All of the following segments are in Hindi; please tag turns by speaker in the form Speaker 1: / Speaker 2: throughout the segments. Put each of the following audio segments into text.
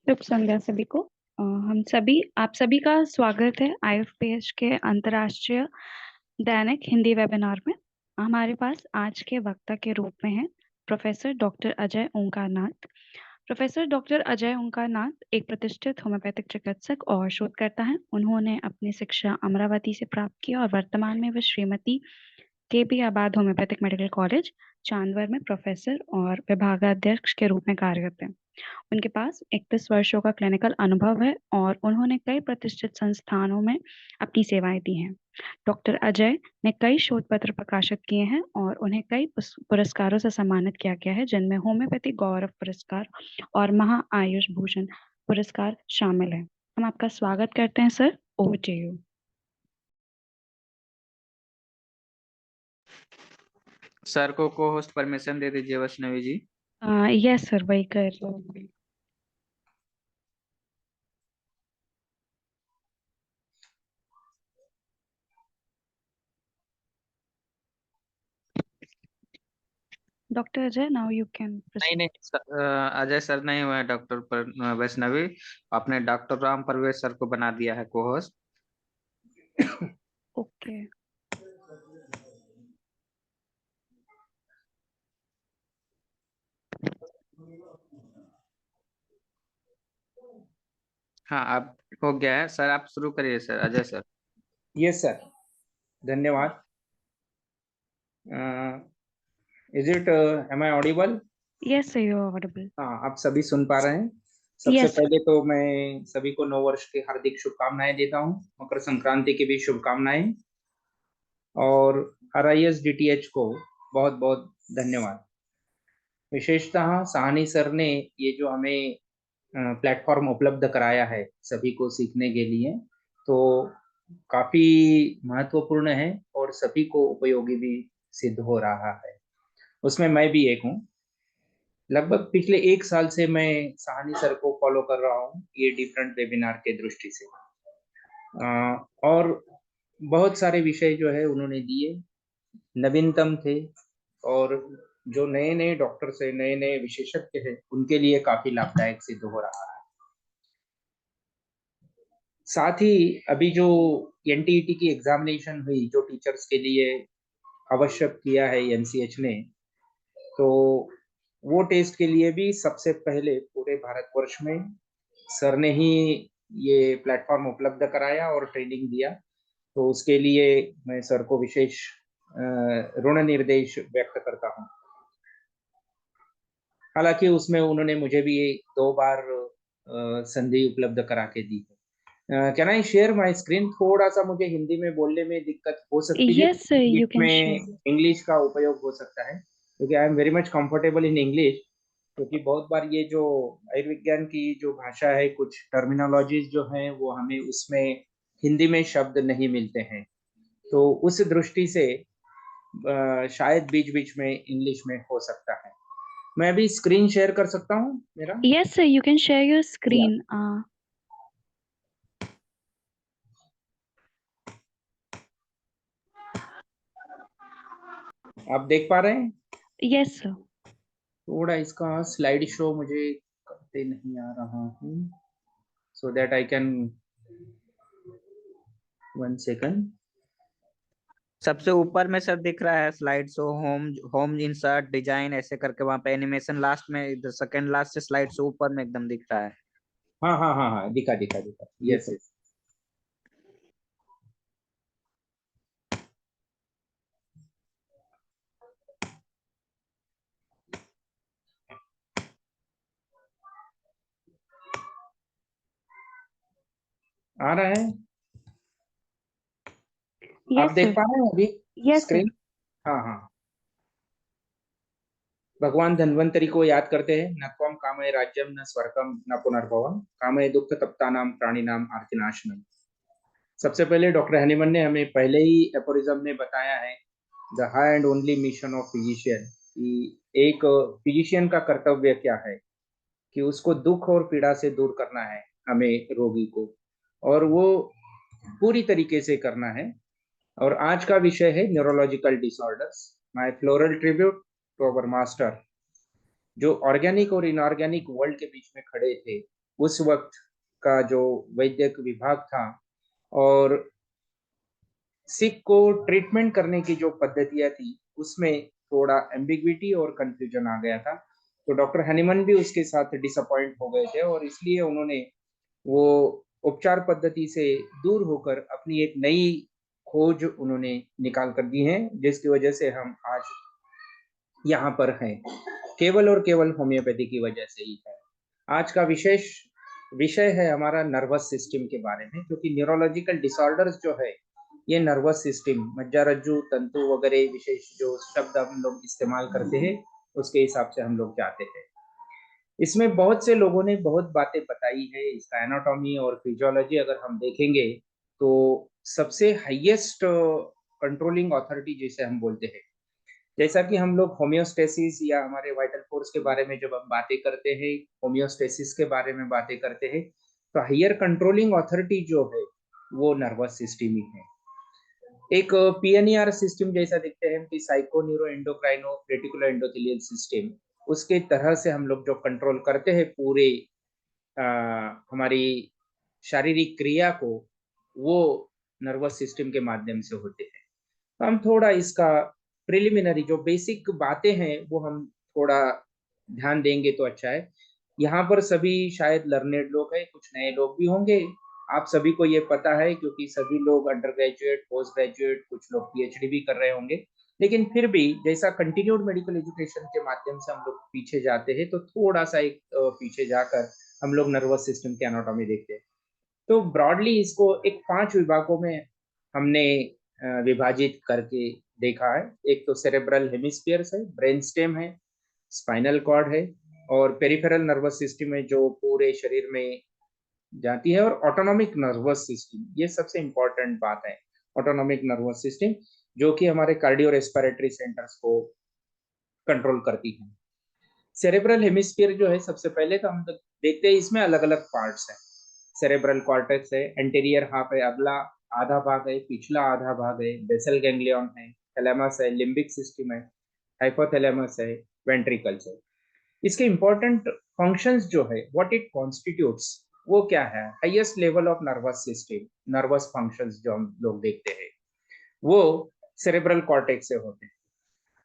Speaker 1: शुभ संध्या सभी को। आप सभी का स्वागत है आईएफपीएच के अंतर्राष्ट्रीय दैनिक हिंदी वेबिनार में। हमारे पास आज के वक्ता के रूप में है प्रोफेसर डॉक्टर अजय ओंकार नाथ। प्रोफेसर डॉक्टर अजय ओंकार नाथ एक प्रतिष्ठित होम्योपैथिक चिकित्सक और शोधकर्ता हैं। उन्होंने अपनी शिक्षा अमरावती से प्राप्त की और वर्तमान में वे श्रीमती के.पी. आबाद होम्योपैथिक मेडिकल कॉलेज चांदवर में प्रोफेसर और विभागाध्यक्ष के रूप में कार्यरत हैं। उनके पास 31 वर्षों का क्लिनिकल अनुभव है और उन्होंने कई प्रतिष्ठित संस्थानों में अपनी सेवाएं दी हैं। डॉक्टर अजय ने कई शोध पत्र प्रकाशित किए हैं और उन्हें कई पुरस्कारों से सम्मानित किया गया है, जिनमें होम्योपैथी गौरव पुरस्कार और महा आयुष भूषण पुरस्कार शामिल है। हम आपका स्वागत करते हैं sir. Over to you.
Speaker 2: Sir को होस्ट परमिशन दे दीजिए वैष्णवी जी।
Speaker 1: यस सर, वही कर रहे हो। Doctor Ajay, now you can
Speaker 2: नहीं
Speaker 1: प्रोसीड।
Speaker 2: नहीं अजय सर नहीं हुए हैं डॉक्टर पर वैष्णवी। आपने डॉक्टर राम परवेश सर को बना दिया है को होस्ट।
Speaker 1: ओके।
Speaker 2: हाँ आप हो गया है सर, आप शुरू करिए sir Ajay sir.
Speaker 3: Yes sir, धन्यवाद। Is it am I audible?
Speaker 1: Yes sir, you are audible.
Speaker 3: हाँ, आप सभी सुन पा रहे हैं। सबसे
Speaker 1: यस।
Speaker 3: पहले तो मैं सभी को नव वर्ष की हार्दिक शुभकामनाएं देता हूँ, मकर संक्रांति की भी शुभकामनाएं, और RIS DTH को बहुत बहुत धन्यवाद। विशेषतः साहनी सर ने ये जो हमें प्लेटफॉर्म उपलब्ध कराया है सभी को सीखने के लिए, तो काफी महत्वपूर्ण है और सभी को उपयोगी भी सिद्ध हो रहा है। उसमें मैं भी एक हूँ। लगभग पिछले 1 साल से मैं साहनी सर को फॉलो कर रहा हूँ ये डिफरेंट वेबिनार के दृष्टि से, और बहुत सारे विषय जो है उन्होंने दिए, नवीनतम थे, और जो नए नए डॉक्टर्स है, नए नए विशेषज्ञ हैं, उनके लिए काफी लाभदायक सिद्ध हो रहा है। साथ ही अभी जो NTET की एग्जामिनेशन हुई, जो टीचर्स के लिए आवश्यक किया है MCH ने, तो वो टेस्ट के लिए भी सबसे पहले पूरे भारतवर्ष में सर ने ही ये प्लेटफॉर्म उपलब्ध कराया और ट्रेनिंग दिया। तो उसके लिए मैं सर को विशेष ऋण निर्देश व्यक्त करता हूँ। हालांकि उसमें उन्होंने मुझे भी 2 बार संधि उपलब्ध करा के दी है। Can I share my screen? थोड़ा सा मुझे हिंदी में बोलने में दिक्कत हो सकती है,
Speaker 1: yes sir, you
Speaker 3: English
Speaker 1: can
Speaker 3: में
Speaker 1: शेयर।
Speaker 3: इंग्लिश का उपयोग हो सकता है, क्योंकि आई am very much comfortable in English. क्योंकि बहुत बार ये जो आयुर्विज्ञान की जो भाषा है, कुछ टर्मिनोलॉजीज जो हैं वो हमें उसमें हिंदी में शब्द नहीं मिलते हैं, तो उस दृष्टि से शायद बीच बीच में इंग्लिश में हो सकता है। मैं अभी स्क्रीन शेयर कर सकता हूँ मेरा?
Speaker 1: Yes sir, you can share your
Speaker 3: या,
Speaker 1: स्क्रीन।
Speaker 3: आप देख पा रहे हैं?
Speaker 1: Yes sir.
Speaker 3: थोड़ा इसका स्लाइड शो मुझे करते नहीं आ रहा हूँ, so that I can, 1 second.
Speaker 2: सबसे ऊपर में सर दिख रहा है slide show, home home insert design ऐसे करके, वहां पे एनिमेशन लास्ट में सेकंड लास्ट से स्लाइड शो ऊपर में एकदम दिख रहा है।
Speaker 3: हाँ हाँ हाँ हाँ, दिखा दिखा दिखा, यस यस। आ रहा है? आप
Speaker 1: यस
Speaker 3: देख
Speaker 1: सर।
Speaker 3: पा रहे हैं अभी
Speaker 1: यस सर।
Speaker 3: स्क्रीन? हाँ हाँ। भगवान धन्वंतरी को याद करते हैं। न त्वं कामये राज्यम न स्वर्गम न पुनर्भवम, कामये दुख तप्तानाम प्राणिनाम आर्तिनाशनम। सबसे पहले डॉक्टर हनीमन ने हमें पहले ही एपोरिज्म में बताया है, the high and only mission of physician, कि एक फिजिशियन का कर्तव्य क्या है, कि उसको दुख और पीड़ा से दूर करना है हमें रोगी को, और वो पूरी तरीके से करना है। और आज का विषय है neurological disorders, my floral tribute to our master, जो ऑर्गेनिक और इनऑर्गेनिक वर्ल्ड के बीच में खड़े थे उस वक्त का जो वैद्यक विभाग था और सिख को ट्रीटमेंट करने की जो पद्धतियां थी उसमें थोड़ा एम्बिग्विटी और कंफ्यूजन आ गया था। तो डॉक्टर हनीमन भी उसके साथ डिसअपॉइंट हो गए थे और इसलिए उन्होंने वो उपचार पद्धति से दूर होकर अपनी एक नई खोज उन्होंने निकाल कर दी है, जिसकी वजह से हम आज यहाँ पर हैं, केवल और केवल होम्योपैथी की वजह से ही है। आज का विशेष विषय है हमारा नर्वस सिस्टम के बारे में, क्योंकि न्यूरोलॉजिकल डिसऑर्डर्स जो है ये नर्वस सिस्टम, मज्जारज्जु तंतु वगैरह विशेष जो शब्द हम लोग इस्तेमाल करते हैं उसके हिसाब से हम लोग जाते हैं। इसमें बहुत से लोगों ने बहुत बातें बताई है। इसका एनाटॉमी और फिजियोलॉजी अगर हम देखेंगे तो सबसे हाईएस्ट कंट्रोलिंग अथॉरिटी जिसे हम बोलते हैं, जैसा कि हम लोग होम्योस्टेसिस या हमारे वाइटल फोर्स के बारे में जब हम बातें करते हैं, होम्योस्टेसिस के बारे में बातें करते हैं, तो हायर कंट्रोलिंग अथॉरिटी जो है वो नर्वस सिस्टम ही है। एक पीएनईआर सिस्टम जैसा दिखते हैं कि psycho neuro endocrino reticular endothelial system, उसके तरह से हम लोग जो कंट्रोल करते हैं पूरे हमारी शारीरिक क्रिया को, वो नर्वस सिस्टम के माध्यम से होते हैं। तो हम थोड़ा इसका प्रिलिमिनरी जो बेसिक बातें हैं वो हम थोड़ा ध्यान देंगे तो अच्छा है। यहाँ पर सभी शायद लर्नेड लोग हैं, कुछ नए लोग भी होंगे। आप सभी को ये पता है क्योंकि सभी लोग अंडर ग्रेजुएट, पोस्ट ग्रेजुएट, कुछ लोग पीएचडी भी कर रहे होंगे, लेकिन फिर भी जैसा कंटिन्यूड मेडिकल एजुकेशन के माध्यम से हम लोग पीछे जाते हैं, तो थोड़ा सा एक पीछे जाकर हम लोग नर्वस सिस्टम की एनाटॉमी देखते हैं। तो ब्रॉडली इसको एक 5 विभागों में हमने विभाजित करके देखा है। एक तो सेरेब्रल हेमिस्फीयर्स है, ब्रेन स्टेम है, स्पाइनल कॉर्ड है और पेरिफेरल नर्वस सिस्टम है जो पूरे शरीर में जाती है, और ऑटोनॉमिक नर्वस सिस्टम, ये सबसे इंपॉर्टेंट बात है। ऑटोनॉमिक नर्वस सिस्टम जो कि हमारे कार्डियो रेस्पिरेटरी सेंटर्स को कंट्रोल करती है। सेरेब्रल हेमिस्फीयर जो है, सबसे पहले तो हम देखते हैं इसमें अलग अलग पार्ट्स हैं। सेरेब्रल कॉर्टेक्स है, एंटीरियर हाफ है, अगला आधा भाग है, पिछला आधा भाग है, बेसल गैंग्लियन है, थैलेमस है, लिम्बिक सिस्टम है, हाइपोथैलेमस है, वेंट्रिकल्स है। इसके इंपॉर्टेंट फंक्शंस जो है, व्हाट इट कॉन्स्टिट्यूट्स, वो क्या है, highest level of nervous system, nervous functions जो हम लोग देखते हैं वो सेरेब्रल कॉर्टेक्स से होते हैं।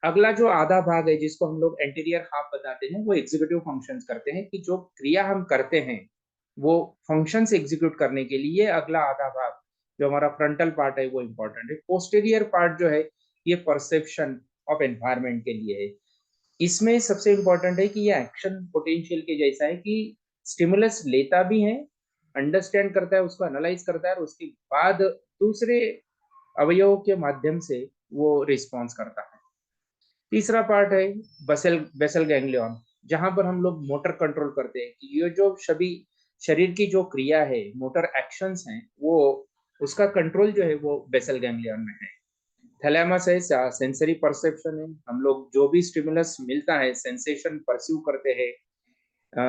Speaker 3: अगला जो आधा भाग है जिसको हम लोग एंटीरियर हाफ बताते हैं, वो एग्जीक्यूटिव फंक्शंस करते हैं, कि जो क्रिया हम करते हैं वो फंक्शंस एग्जीक्यूट करने के लिए अगला आधा भाग जो हमारा फ्रंटल पार्ट है वो इम्पोर्टेंट है। पोस्टीरियर पार्ट जो है ये परसेप्शन ऑफ एनवायरमेंट के लिए है। इसमें सबसे इम्पोर्टेंट है कि ये एक्शन पोटेंशियल के जैसा है, कि स्टिमुलस लेता भी है, अंडरस्टैंड करता है, उसको एनालाइज करता है और उसके बाद दूसरे अवयवों के माध्यम से वो रिस्पॉन्स करता है। तीसरा पार्ट है बेसल बेसल गैंग्लियन, जहां पर हम लोग मोटर कंट्रोल करते हैं, कि ये जो सभी शरीर की जो क्रिया है, मोटर एक्शंस हैं, वो उसका कंट्रोल जो है वो बेसल गैंग्लियन में है। थैलेमस है, सेंसरी परसेप्शन है, हम लोग जो भी स्टिमुलस मिलता है, सेंसेशन परस्यू करते हैं,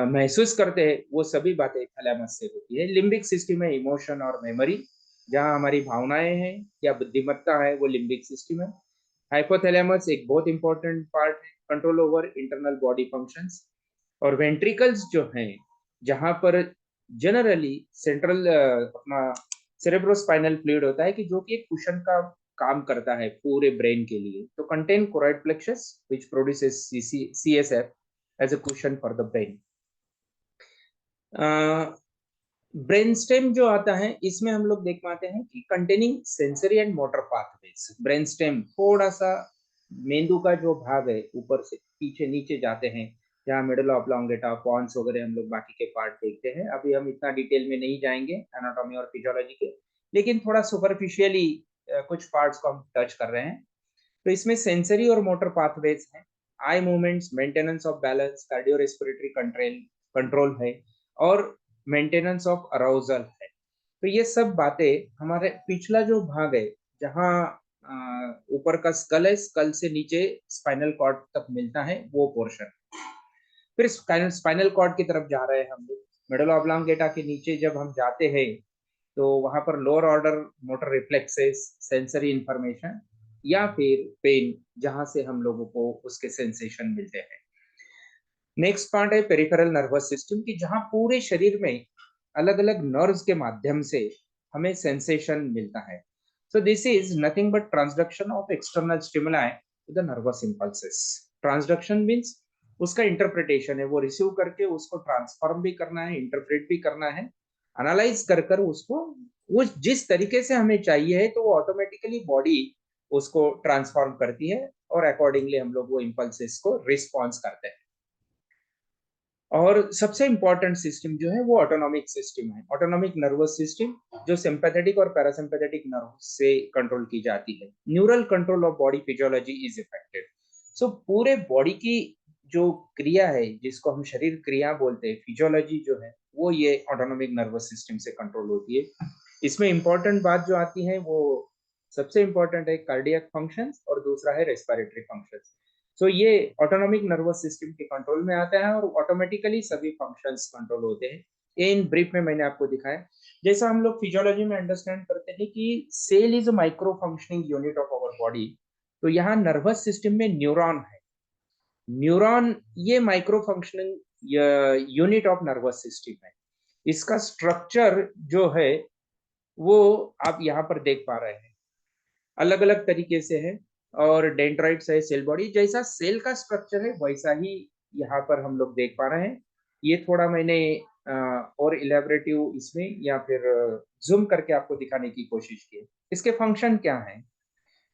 Speaker 3: महसूस करते हैं, वो सभी बातें थैलेमस से होती है। लिम्बिक सिस्टम है, इमोशन और मेमोरी, जहाँ हमारी भावनाएं हैं या बुद्धिमत्ता है, वो लिम्बिक सिस्टम है। हाइपोथैलेमस एक बहुत इंपॉर्टेंट पार्ट है, control over internal body functions. और वेंट्रिकल्स जो हैं, जहां पर जनरली सेंट्रल अपना सेरेब्रोस्पाइनल फ्लूइड होता है, कि जो कि एक कुशन का काम करता है पूरे ब्रेन के लिए, तो contain choroid plexus which produces CSF as a cushion for the brain. Brain stem जो आता है, इसमें हम लोग देख पाते हैं कि containing sensory and motor pathways. Brain stem थोड़ा सा मेंदु का जो भाग है ऊपर से पीछे नीचे जाते हैं, जहाँ मिडल ऑब्लोंगेटा, पॉन्स वगैरह हम लोग बाकी के पार्ट देखते हैं। अभी हम इतना डिटेल में नहीं जाएंगे एनाटॉमी और फिजियोलॉजी के, लेकिन थोड़ा सुपरफिशियली कुछ पार्ट्स को हम टच कर रहे हैं। तो इसमें सेंसरी और मोटर पाथवेज हैं, eye movements, maintenance of balance, cardio respiratory control है, और मेंटेनेंस ऑफ अराउजल है। तो ये सब बातें हमारे पिछला जो भाग है, जहाँ ऊपर का स्कल है, स्कल से नीचे स्पाइनल कॉर्ड तक मिलता है, वो पोर्शन। फिर स्पाइनल कॉर्ड की तरफ जा रहे हैं हम लोग। मिडल ऑब्लोंगेटा के नीचे जब हम जाते हैं, तो वहां पर lower order motor reflexes, sensory information या फिर पेन, जहां से हम लोगों को उसके सेंसेशन मिलते हैं। नेक्स्ट पार्ट है पेरिफेरल नर्वस सिस्टम की, जहां पूरे शरीर में अलग अलग नर्व्स के माध्यम से हमें सेंसेशन मिलता है. So this is nothing but transduction of external stimuli to the nervous impulses. Transduction means उसका इंटरप्रिटेशन है, वो रिसीव करके उसको ट्रांसफॉर्म भी करना है, इंटरप्रेट भी करना है, एनालाइज कर कर उसको वो जिस तरीके से हमें चाहिए है तो वो ऑटोमेटिकली बॉडी उसको ट्रांसफॉर्म करती है और अकॉर्डिंगली हम लोग वो इंपल्सेस को रिस्पॉन्स करते हैं. और सबसे इंपॉर्टेंट सिस्टम जो है वो ऑटोनॉमिक सिस्टम है. ऑटोनॉमिक नर्वस सिस्टम जो सिंपैथेटिक और पैरासिम्पैथेटिक नर्व से कंट्रोल की जाती है. Neural control of body physiology is affected. So पूरे बॉडी की जो क्रिया है, जिसको हम शरीर क्रिया बोलते हैं, फिजियोलॉजी जो है वो ये ऑटोनॉमिक नर्वस सिस्टम से कंट्रोल होती है. इसमें इंपॉर्टेंट बात जो आती है वो सबसे इंपॉर्टेंट है कार्डियक फंक्शंस और दूसरा है रेस्पिरेटरी फंक्शंस. सो ये ऑटोनॉमिक नर्वस सिस्टम के कंट्रोल में आता है और ऑटोमेटिकली सभी फंक्शंस कंट्रोल होते हैं. इन ब्रीफ में मैंने आपको दिखाया. जैसा हम लोग फिजियोलॉजी में अंडरस्टैंड करते हैं कि cell is a micro functioning unit of our body, तो यहाँ नर्वस सिस्टम में न्यूरॉन है. न्यूरॉन ये micro functioning unit of nervous system है. इसका स्ट्रक्चर जो है वो आप यहाँ पर देख पा रहे हैं, अलग अलग तरीके से है. और डेंड्राइट्स है, सेल बॉडी जैसा सेल का स्ट्रक्चर है वैसा ही यहाँ पर हम लोग देख पा रहे हैं. ये थोड़ा मैंने और इलेबरेटिव इसमें या फिर जूम करके आपको दिखाने की कोशिश की. इसके फंक्शन क्या है?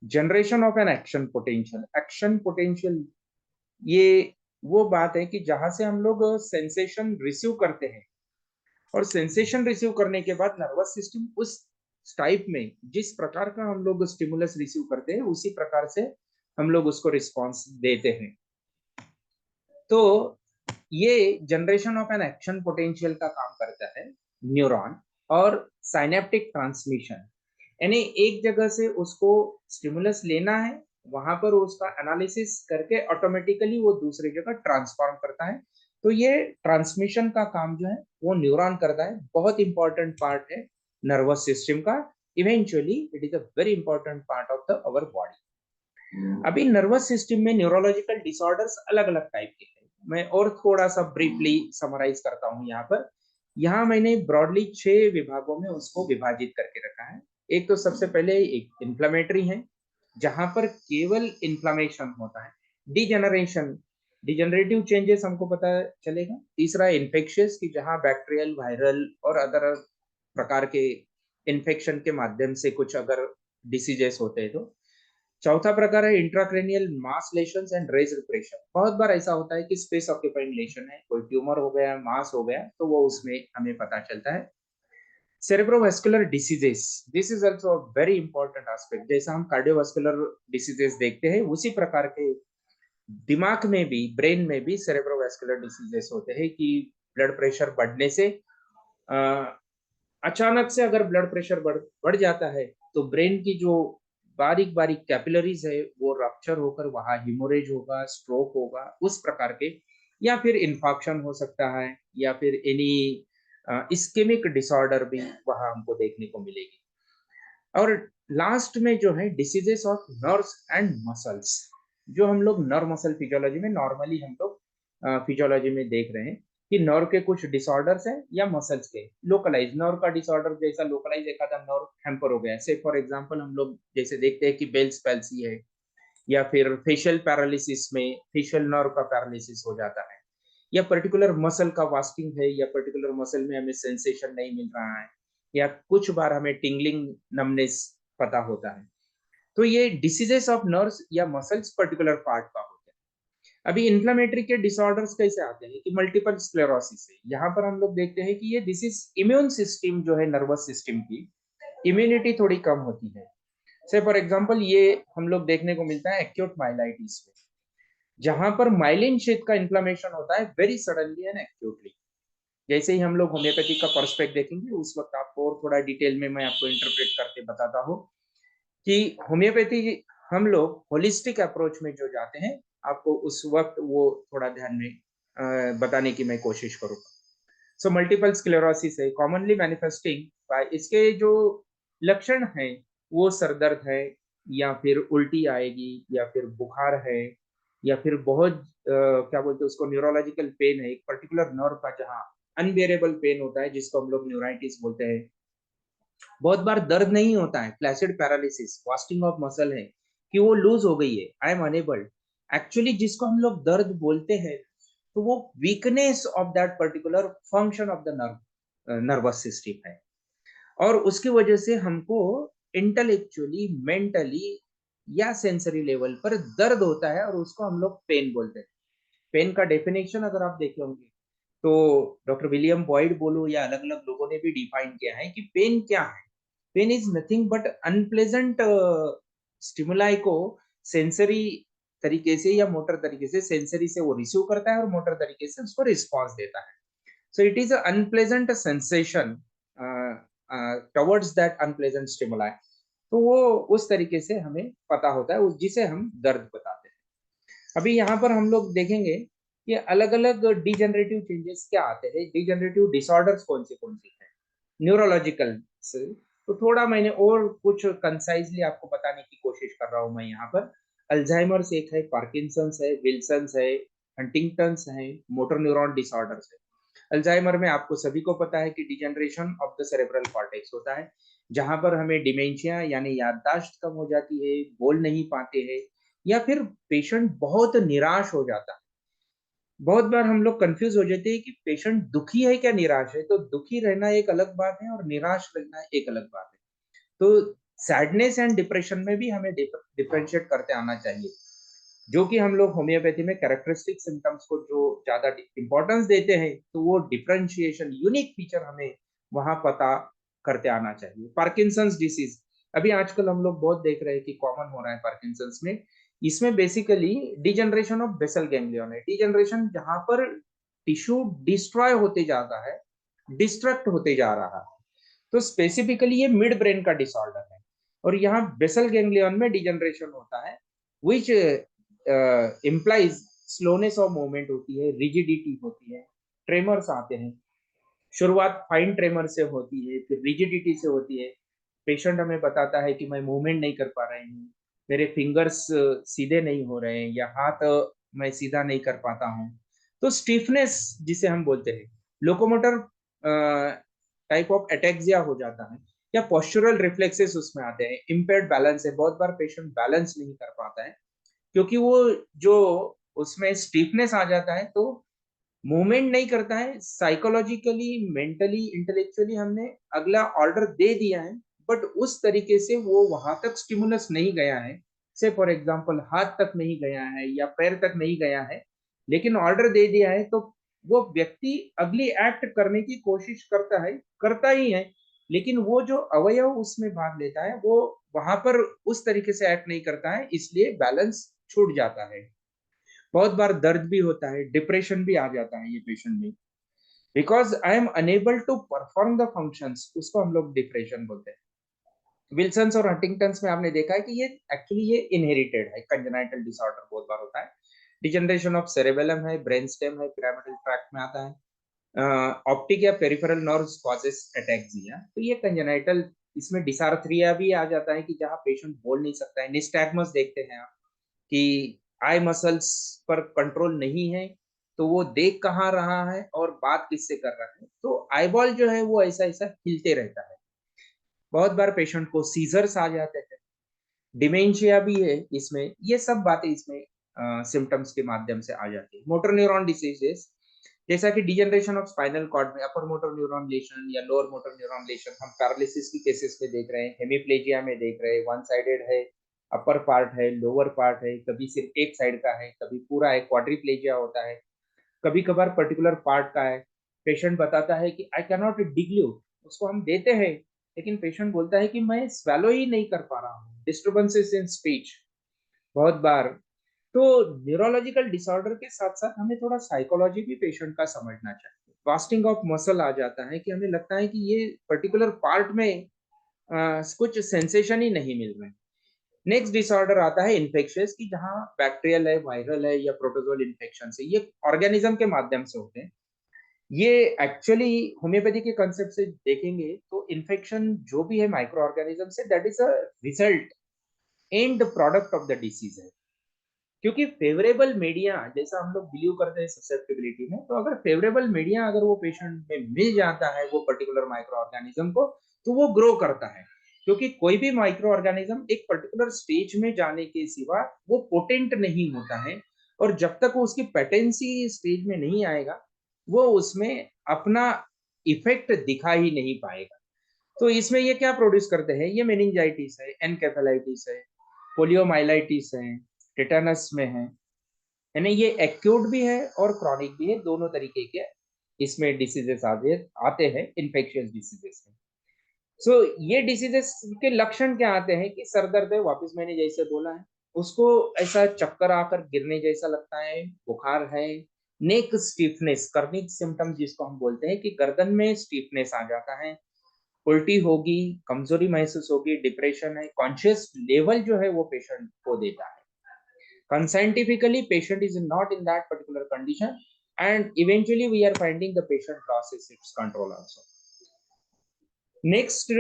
Speaker 3: Generation of an action potential. Action potential ये वो बात है कि जहां से हम लोग सेंसेशन रिसीव करते हैं और सेंसेशन रिसीव करने के बाद नर्वस सिस्टम उस टाइप में जिस प्रकार का हम लोग स्टिमुलस रिसीव करते हैं उसी प्रकार से हम लोग उसको रिस्पॉन्स देते हैं. तो ये generation of an action potential का काम करता है न्यूरॉन. और साइनेप्टिक ट्रांसमिशन यानी एक जगह से उसको स्टिमुलस लेना है, वहां पर उसका एनालिसिस करके ऑटोमेटिकली वो दूसरी जगह ट्रांसफॉर्म करता है. तो ये ट्रांसमिशन का काम जो है वो न्यूरॉन करता है. बहुत इंपॉर्टेंट पार्ट है नर्वस सिस्टम का. Eventually it is a very important part of the our body. अभी नर्वस सिस्टम में न्यूरोलॉजिकल डिसऑर्डर्स अलग अलग टाइप के हैं. मैं और थोड़ा सा ब्रीफली समराइज करता हूँ यहाँ पर. यहाँ मैंने ब्रॉडली 6 विभागों में उसको विभाजित करके रखा है. एक तो सबसे पहले एक इन्फ्लेमेटरी है, जहां पर केवल इन्फ्लामेशन होता है. डिजेनरेशन, डिजेनरेटिव चेंजेस हमको पता चलेगा. तीसरा इन्फेक्शियस की जहां बैक्टीरियल, वायरल और अदर प्रकार के इन्फेक्शन के माध्यम से कुछ अगर डिसीजेस होते हैं तो. चौथा प्रकार है intracranial mass lesions and rage repression. बहुत बार ऐसा होता है कि स्पेस ऑक्यूपाइंग लेशन है, कोई ट्यूमर हो गया, मास हो गया, तो वो उसमें हमें पता चलता है. cerebrovascular diseases, this is also a very important aspect. जैसा हम कार्डियोवास्कुलर डिसीजेस देखते हैं उसी प्रकार के दिमाग में भी, ब्रेन में भी cerebrovascular डिसीजेस होते हैं कि ब्लड प्रेशर बढ़ने से अचानक से अगर ब्लड प्रेशर बढ़ जाता है तो ब्रेन की जो बारीक बारीक कैपिलरीज है वो रप्चर होकर वहां हिमोरेज होगा, स्ट्रोक होगा, उस प्रकार के. या फिर इन्फेक्शन हो सकता है या फिर एनी इस्केमिक डिसऑर्डर भी वहां हमको देखने को मिलेगी. और लास्ट में जो है diseases of nerves and muscles, जो हम लोग नर्व मसल फिजियोलॉजी में नॉर्मली हम लोग फिजियोलॉजी में देख रहे हैं कि नर्व के कुछ डिसऑर्डर्स हैं या मसल्स के लोकलाइज. नर्व का डिसऑर्डर जैसा लोकलाइज एक आधा नर्व हैम्पर हो गया, से फॉर एग्जांपल हम लोग जैसे देखते हैं कि बेल्स पैल्सी है, या फिर फेशियल पैरालिसिस में फेशियल नर्व का पैरालिसिस हो जाता है, या पर्टिकुलर मसल का वास्टिंग है, या पर्टिकुलर मसल में हमें सेंसेशन नहीं मिल रहा है, या कुछ बार हमें टिंगलिंग नमनेस पता होता है. तो ये डिसीजेस ऑफ नर्व्स या मसल्स पर्टिकुलर पार्ट का होता है. अभी इन्फ्लेमेटरी के डिसऑर्डर्स कैसे आते हैं कि मल्टीपल स्क्लेरोसिस है. यहाँ पर हम लोग देखते हैं कि ये दिस इज इम्यून सिस्टम जो है नर्वस सिस्टम की इम्यूनिटी थोड़ी कम होती है. से फॉर एग्जांपल ये हम लोग देखने को मिलता है एक्यूट माइलाइटिस में, जहां पर माइलिन शीथ का इन्फ्लेमेशन होता है वेरी सडनली एंड एक्यूटली. जैसे ही हम लोग होम्योपैथी का पर्सपेक्ट देखेंगे उस वक्त आपको और थोड़ा डिटेल में मैं आपको इंटरप्रेट करके बताता हूँ कि होम्योपैथी हम लोग होलिस्टिक अप्रोच में जो जाते हैं, आपको उस वक्त वो थोड़ा ध्यान में बताने की मैं कोशिश करूंगा. सो मल्टीपल स्क्लेरोसिस है कॉमनली मैनिफेस्टिंग बाय, इसके जो लक्षण हैं वो सरदर्द है, या फिर उल्टी आएगी, या फिर बुखार है, या फिर बहुत क्या बोलते हैं उसको, न्यूरोलॉजिकल पेन है एक पर्टिकुलर नर्व का, जहाँ अनबेरेबल पेन होता है जिसको हम लोग न्यूराइटिस बोलते हैं। बहुत बार दर्द नहीं होता है, flaccid paralysis, fasting of muscle है कि वो लूज हो गई है, आई एम अनेबल। एक्चुअली जिसको हम लोग दर्द बोलते हैं तो वो weakness of that particular function of the nervous system है, और उसकी वजह से हमको इंटेलेक्चुअली, मेंटली या सेंसरी लेवल पर दर्द होता है, और उसको हम लोग पेन बोलते हैं। पेन का डेफिनेशन अगर आप देखे होंगे तो डॉक्टर विलियम बॉयड बोलो या अलग अलग लोगों ने भी डिफाइन किया है कि पेन क्या है। Pain is nothing but unpleasant stimuli को सेंसरी तरीके से या मोटर तरीके से, सेंसरी से वो रिसीव करता है और मोटर तरीके से उसको रिस्पॉन्स देता है। So it is an unpleasant sensation towards that unpleasant stimuli. तो वो उस तरीके से हमें पता होता है, जिसे हम दर्द बताते हैं। अभी यहाँ पर हम लोग देखेंगे कि अलग अलग डिजेनरेटिव चेंजेस क्या आते हैं, डिजेनरेटिव डिसऑर्डर्स कौन से हैं न्यूरोलॉजिकल से। तो थोड़ा मैंने और कुछ कंसाइजली आपको बताने की कोशिश कर रहा हूँ मैं यहाँ पर। अल्जाइमर्स एक है, पार्किंसंस है, विल्सन्स है, हंटिंगटन्स है, मोटर न्यूरॉन डिसऑर्डर्स है। अल्जाइमर में आपको सभी को पता है कि degeneration of the cerebral cortex होता है, जहां पर हमें डिमेंशिया यानी याददाश्त कम हो जाती है, बोल नहीं पाते हैं, या फिर पेशेंट बहुत निराश हो जाता है। बहुत बार हम लोग कंफ्यूज हो जाते हैं कि पेशेंट दुखी है क्या निराश है। तो दुखी रहना एक अलग बात है और निराश रहना एक अलग बात है। तो सैडनेस एंड डिप्रेशन में भी हमें डिफरेंशिएट करते आना चाहिए, जो कि हम लोग होम्योपैथी में कैरेक्टरिस्टिक सिम्टम्स को जो ज्यादा इंपॉर्टेंस देते हैं, तो वो डिफरेंशिएशन, यूनिक फीचर हमें वहां पता करते आना चाहिए। पार्किंसंस डिसीज अभी आजकल हम लोग बहुत देख रहे हैं कि कॉमन हो रहा है पार्किंसंस में। इसमें basically degeneration of basal ganglion है, डिजनरेशन जहां पर टिश्यू डिस्ट्रॉय होते जाता है, डिस्ट्रक्ट होते जा रहा है। तो स्पेसिफिकली ये मिड ब्रेन का डिसऑर्डर है, और यहाँ बेसल गैंग्लियन में डिजनरेशन होता है, which implies slowness of movement होती है, रिजिडिटी होती है, ट्रेमर्स आते हैं। शुरुआत फाइन ट्रेमर से होती है, फिर रिजिडिटी से होती है। पेशेंट हमें बताता है कि मैं मूवमेंट नहीं कर पा रही हूँ, मेरे फिंगर्स सीधे नहीं हो रहे हैं, या हाथ मैं सीधा नहीं कर पाता हूँ। तो स्टिफनेस जिसे हम बोलते हैं, लोकोमोटर टाइप ऑफ अटैक्सिया हो जाता है, या पोस्चरल रिफ्लेक्सेस उसमें आते हैं। इम्पेयर्ड बैलेंस है, बहुत बार पेशेंट बैलेंस नहीं कर पाता है, क्योंकि वो जो उसमें स्टिफनेस आ जाता है, तो मूवमेंट नहीं करता है। साइकोलॉजिकली, मेंटली, इंटेलेक्चुअली हमने अगला ऑर्डर दे दिया है, बट उस तरीके से वो वहां तक स्टिमुलस नहीं गया है। से फॉर एग्जांपल हाथ तक नहीं गया है या पैर तक नहीं गया है, लेकिन ऑर्डर दे दिया है, तो वो व्यक्ति अगली एक्ट करने की कोशिश करता है, करता ही है, लेकिन वो जो अवयव उसमें भाग लेता है वो वहां पर उस तरीके से एक्ट नहीं करता है, इसलिए बैलेंस छूट जाता है। बहुत बार दर्द भी होता है, डिप्रेशन भी आ जाता है ये पेशेंट में, because I am unable to perform the functions, उसको हम लोग डिप्रेशन बोलते हैं। विल्सन्स और हंटिंगटन्स में आपने देखा है कि ये एक्चुअली ये इनहेरिटेड है, कंजेनाइटल डिसऑर्डर बहुत बार होता है। डिजनरेशन ऑफ सेरेबेलम है, ब्रेन स्टेम है, पिरामिडल ट्रैक्ट में आता है। ऑप्टिक या पेरिफेरल नर्व्स कॉजेस अटैक्सिया, तो ये कंजेनाइटल, इसमें डिसार्थरिया भी आ जाता है कि जहां पेशेंट बोल नहीं सकता है। निस्टैग्मस देखते हैं आप कि आई मसल्स पर कंट्रोल नहीं है, तो वो देख कहाँ रहा है और बात किससे कर रहा है, तो आईबॉल जो है वो ऐसा ऐसा हिलते रहता है। बहुत बार पेशेंट को सीजर्स आ जाते हैं, डिमेंशिया भी है इसमें, ये सब बातें इसमें सिम्टम्स के माध्यम से आ जाती है। मोटर न्यूरॉन डिसीजेस जैसा कि डिजनरेशन ऑफ स्पाइनल कॉर्ड में अपर मोटर न्यूरॉन लेशन या लोअर मोटर न्यूरॉन लेशन हम पैरालिसिस की केसेस में देख रहे हैं, हेमिप्लेजिया में देख रहे हैं, वन साइडेड है, अपर पार्ट है, लोअर पार्ट है, कभी सिर्फ एक साइड का है, कभी पूरा है, क्वाड्रिप्लेजिया होता है, कभी कभार पर्टिकुलर पार्ट का है। पेशेंट बताता है कि आई कैन नॉट डिग्ल्यू, उसको हम देते हैं, लेकिन पेशेंट बोलता है कि मैं स्वेलो ही नहीं कर पा रहा हूँ, डिस्टर्बेंसेस इन स्पीच बहुत बार। तो न्यूरोलॉजिकल डिसऑर्डर के साथ साथ हमें थोड़ा साइकोलॉजी भी पेशेंट का समझना चाहिए। फास्टिंग ऑफ मसल आ जाता है कि हमें लगता है कि ये पर्टिकुलर पार्ट में कुछ सेंसेशन ही नहीं मिल रहे। नेक्स्ट डिसऑर्डर आता है इन्फेक्शियस, की जहां बैक्टीरियल है, वायरल है, या प्रोटोजोल इन्फेक्शन से, ये ऑर्गेनिज्म के माध्यम से होते हैं। ये एक्चुअली होम्योपैथी के कंसेप्ट से देखेंगे तो इन्फेक्शन जो भी है माइक्रो ऑर्गेनिज्म से, that is a result and product of the disease है। क्योंकि फेवरेबल मीडिया, जैसा हम लोग बिलीव करते हैं ससेप्टेबिलिटी में, तो अगर फेवरेबल मीडिया अगर वो पेशेंट में मिल जाता है वो पर्टिकुलर माइक्रो ऑर्गेनिज्म को, तो वो ग्रो करता है। क्योंकि कोई भी माइक्रो ऑर्गेनिज्म एक पर्टिकुलर स्टेज में जाने के सिवा वो पोटेंट नहीं होता है, और जब तक वो उसकी पेटेंसी स्टेज में नहीं आएगा वो उसमें अपना इफेक्ट दिखा ही नहीं पाएगा। तो इसमें ये क्या प्रोड्यूस करते हैं, ये मेनिंजाइटिस है, एनकेफेलाइटिस है, पोलियोमाइलाइटिस है, टिटेनस में है, यानी ये एक्यूट भी है और क्रॉनिक भी है, दोनों तरीके के इसमें डिसीजेस आते हैं इन्फेक्शियस डिसीजेस में। सो ये डिसीजेस के लक्षण क्या आते हैं कि सर दर्द है, वापस मैंने जैसे बोला है, उसको ऐसा चक्कर आकर गिरने जैसा लगता है, बुखार है, नेक स्टिफनेस, कर्निक सिम्टम्स जिसको हम बोलते हैं कि गर्दन में स्टिफनेस आ जाता है, उल्टी होगी, कमजोरी महसूस होगी, डिप्रेशन है, कॉन्शियस लेवल जो है वो पेशेंट को देता है। Conscientifically, patient is not in that particular condition, and eventually we are finding the patient losses its control also. Next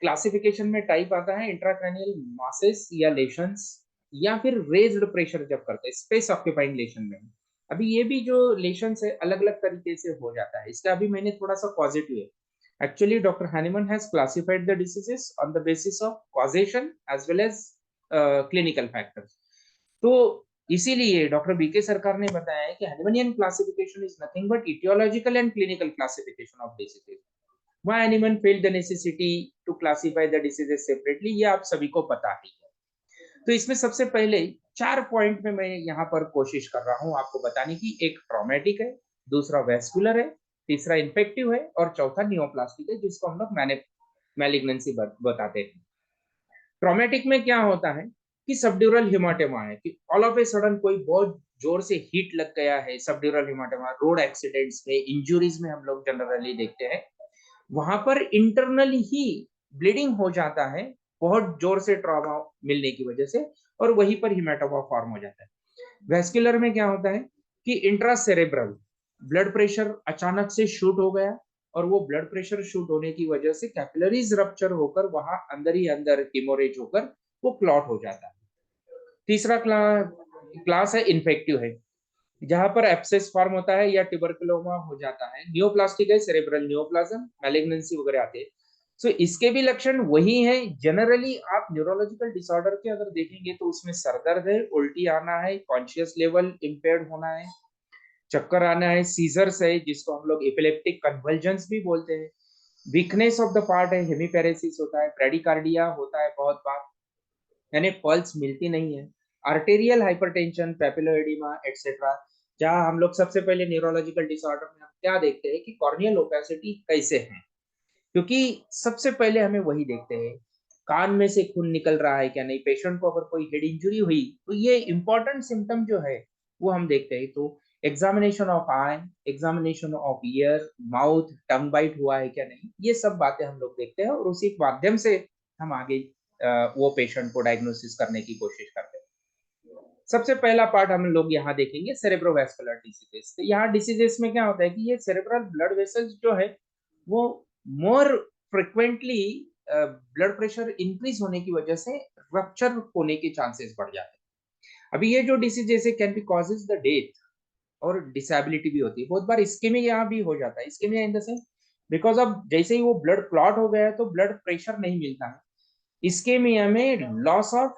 Speaker 3: classification में टाइप आता है इंट्राक्रैनियल मासेस या लेशंस, या फिर रेज्ड प्रेशर जब करते हैं स्पेस ऑक्यूपाइंग लेशन में। अभी ये भी जो लेशंस है अलग अलग तरीके से हो जाता है, इसका अभी मैंने थोड़ा सा पॉजिटिव है। Actually, Dr. Hahnemann has classified the diseases on the basis of causation as well as clinical factors. तो इसीलिए डॉक्टर बीके सरकार ने बताया है कि Hahnemannian classification is nothing but etiological and clinical classification of diseases. Why Hahnemann felt the necessity to classify the diseases separately, ये आप सभी को पता ही है। तो इसमें सबसे पहले 4 पॉइंट में मैं यहाँ पर कोशिश कर रहा हूँ आपको बताने की। एक ट्रॉमेटिक है, दूसरा वेस्कुलर है, तीसरा इन्फेक्टिव है, और चौथा नियोप्लास्टिक है जिसको हम लोग मैलिग्नेंसी बताते हैं। ट्रॉमेटिक में क्या होता है कि सबड्यूरल हिमाटेमा है, कि ऑल ऑफ ए सडन कोई बहुत जोर से हीट लग गया है, सबड्यूरल हिमाटेमा रोड एक्सीडेंट्स में, इंजुरीज में हम लोग जनरली देखते हैं, वहां पर इंटरनली ही ब्लीडिंग हो जाता है बहुत जोर से ट्रॉमा मिलने की वजह से, और वहीं पर हिमाटोमा फॉर्म हो जाता है। वेस्कुलर में क्या होता है कि इंट्रासेरेब्रल ब्लड प्रेशर अचानक से शूट हो गया, और वो ब्लड प्रेशर शूट होने की वजह से कैपिलरीज रप्चर होकर वहां अंदर ही अंदर हेमोरेज होकर वो क्लॉट हो जाता है। तीसरा क्लास है इन्फेक्टिव है, जहां पर एब्सेस फॉर्म होता है या ट्यूबरकुलोमा हो जाता है। नियोप्लास्टिक है, सेरेब्रल नियोप्लाज्म, मैलिग्नेंसी वगैरह आते हैं। सो इसके भी लक्षण वही है। जनरली आप न्यूरोलॉजिकल डिसऑर्डर के अगर देखेंगे तो उसमें सर दर्द है, उल्टी आना है, कॉन्शियस लेवल इम्पेयर्ड होना है, चक्कर आना है, सीजर्स है जिसको हम लोग एपिलेप्टिक कन्वल्जन्स भी बोलते हैं, वीकनेस ऑफ द पार्ट है, हेमीपैरेसिस होता है, ब्रेडिकार्डिया होता है बहुत बार, यानी पल्स मिलती नहीं है, आर्टेरियल हाइपरटेंशन, पेपिलोएडिमा एटसेट्रा। जहां हम लोग सबसे पहले न्यूरोलॉजिकल डिसऑर्डर में हम क्या देखते हैं कि कॉर्नियल ओपेसिटी कैसे है, क्योंकि सबसे पहले हमें वही देखते हैं, कान में से खून निकल रहा है क्या नहीं। पेशेंट को अगर कोई हेड इंजरी हुई तो ये इंपॉर्टेंट सिम्टम जो है वो हम देखते हैं। तो examination of eye, examination of ear, mouth, tongue bite हुआ है क्या नहीं, ये सब बातें हम लोग देखते हैं, और उसी माध्यम से हम आगे वो पेशेंट को डायग्नोसिस करने की कोशिश करते हैं। सबसे पहला पार्ट हम लोग यहाँ देखेंगे सेरेब्रोवास्कुलर डिसीजेस। तो यहाँ डिसीजेस में क्या होता है कि ये सेरेब्रल ब्लड वेसल्स जो है वो more frequently blood pressure increase होने की वजह से रप्चर होने के चांसेस बढ़ जाते हैं। अभी ये जो डिसीजेस है can be causes the death, और डिसेबिलिटी भी होती है। बहुत बार इस्केमिया भी हो जाता है। Ischaemia in the sense because अब जैसे ही वो ब्लड क्लॉट हो गया है तो ब्लड प्रेशर नहीं मिलता है। इस्केमिया में loss of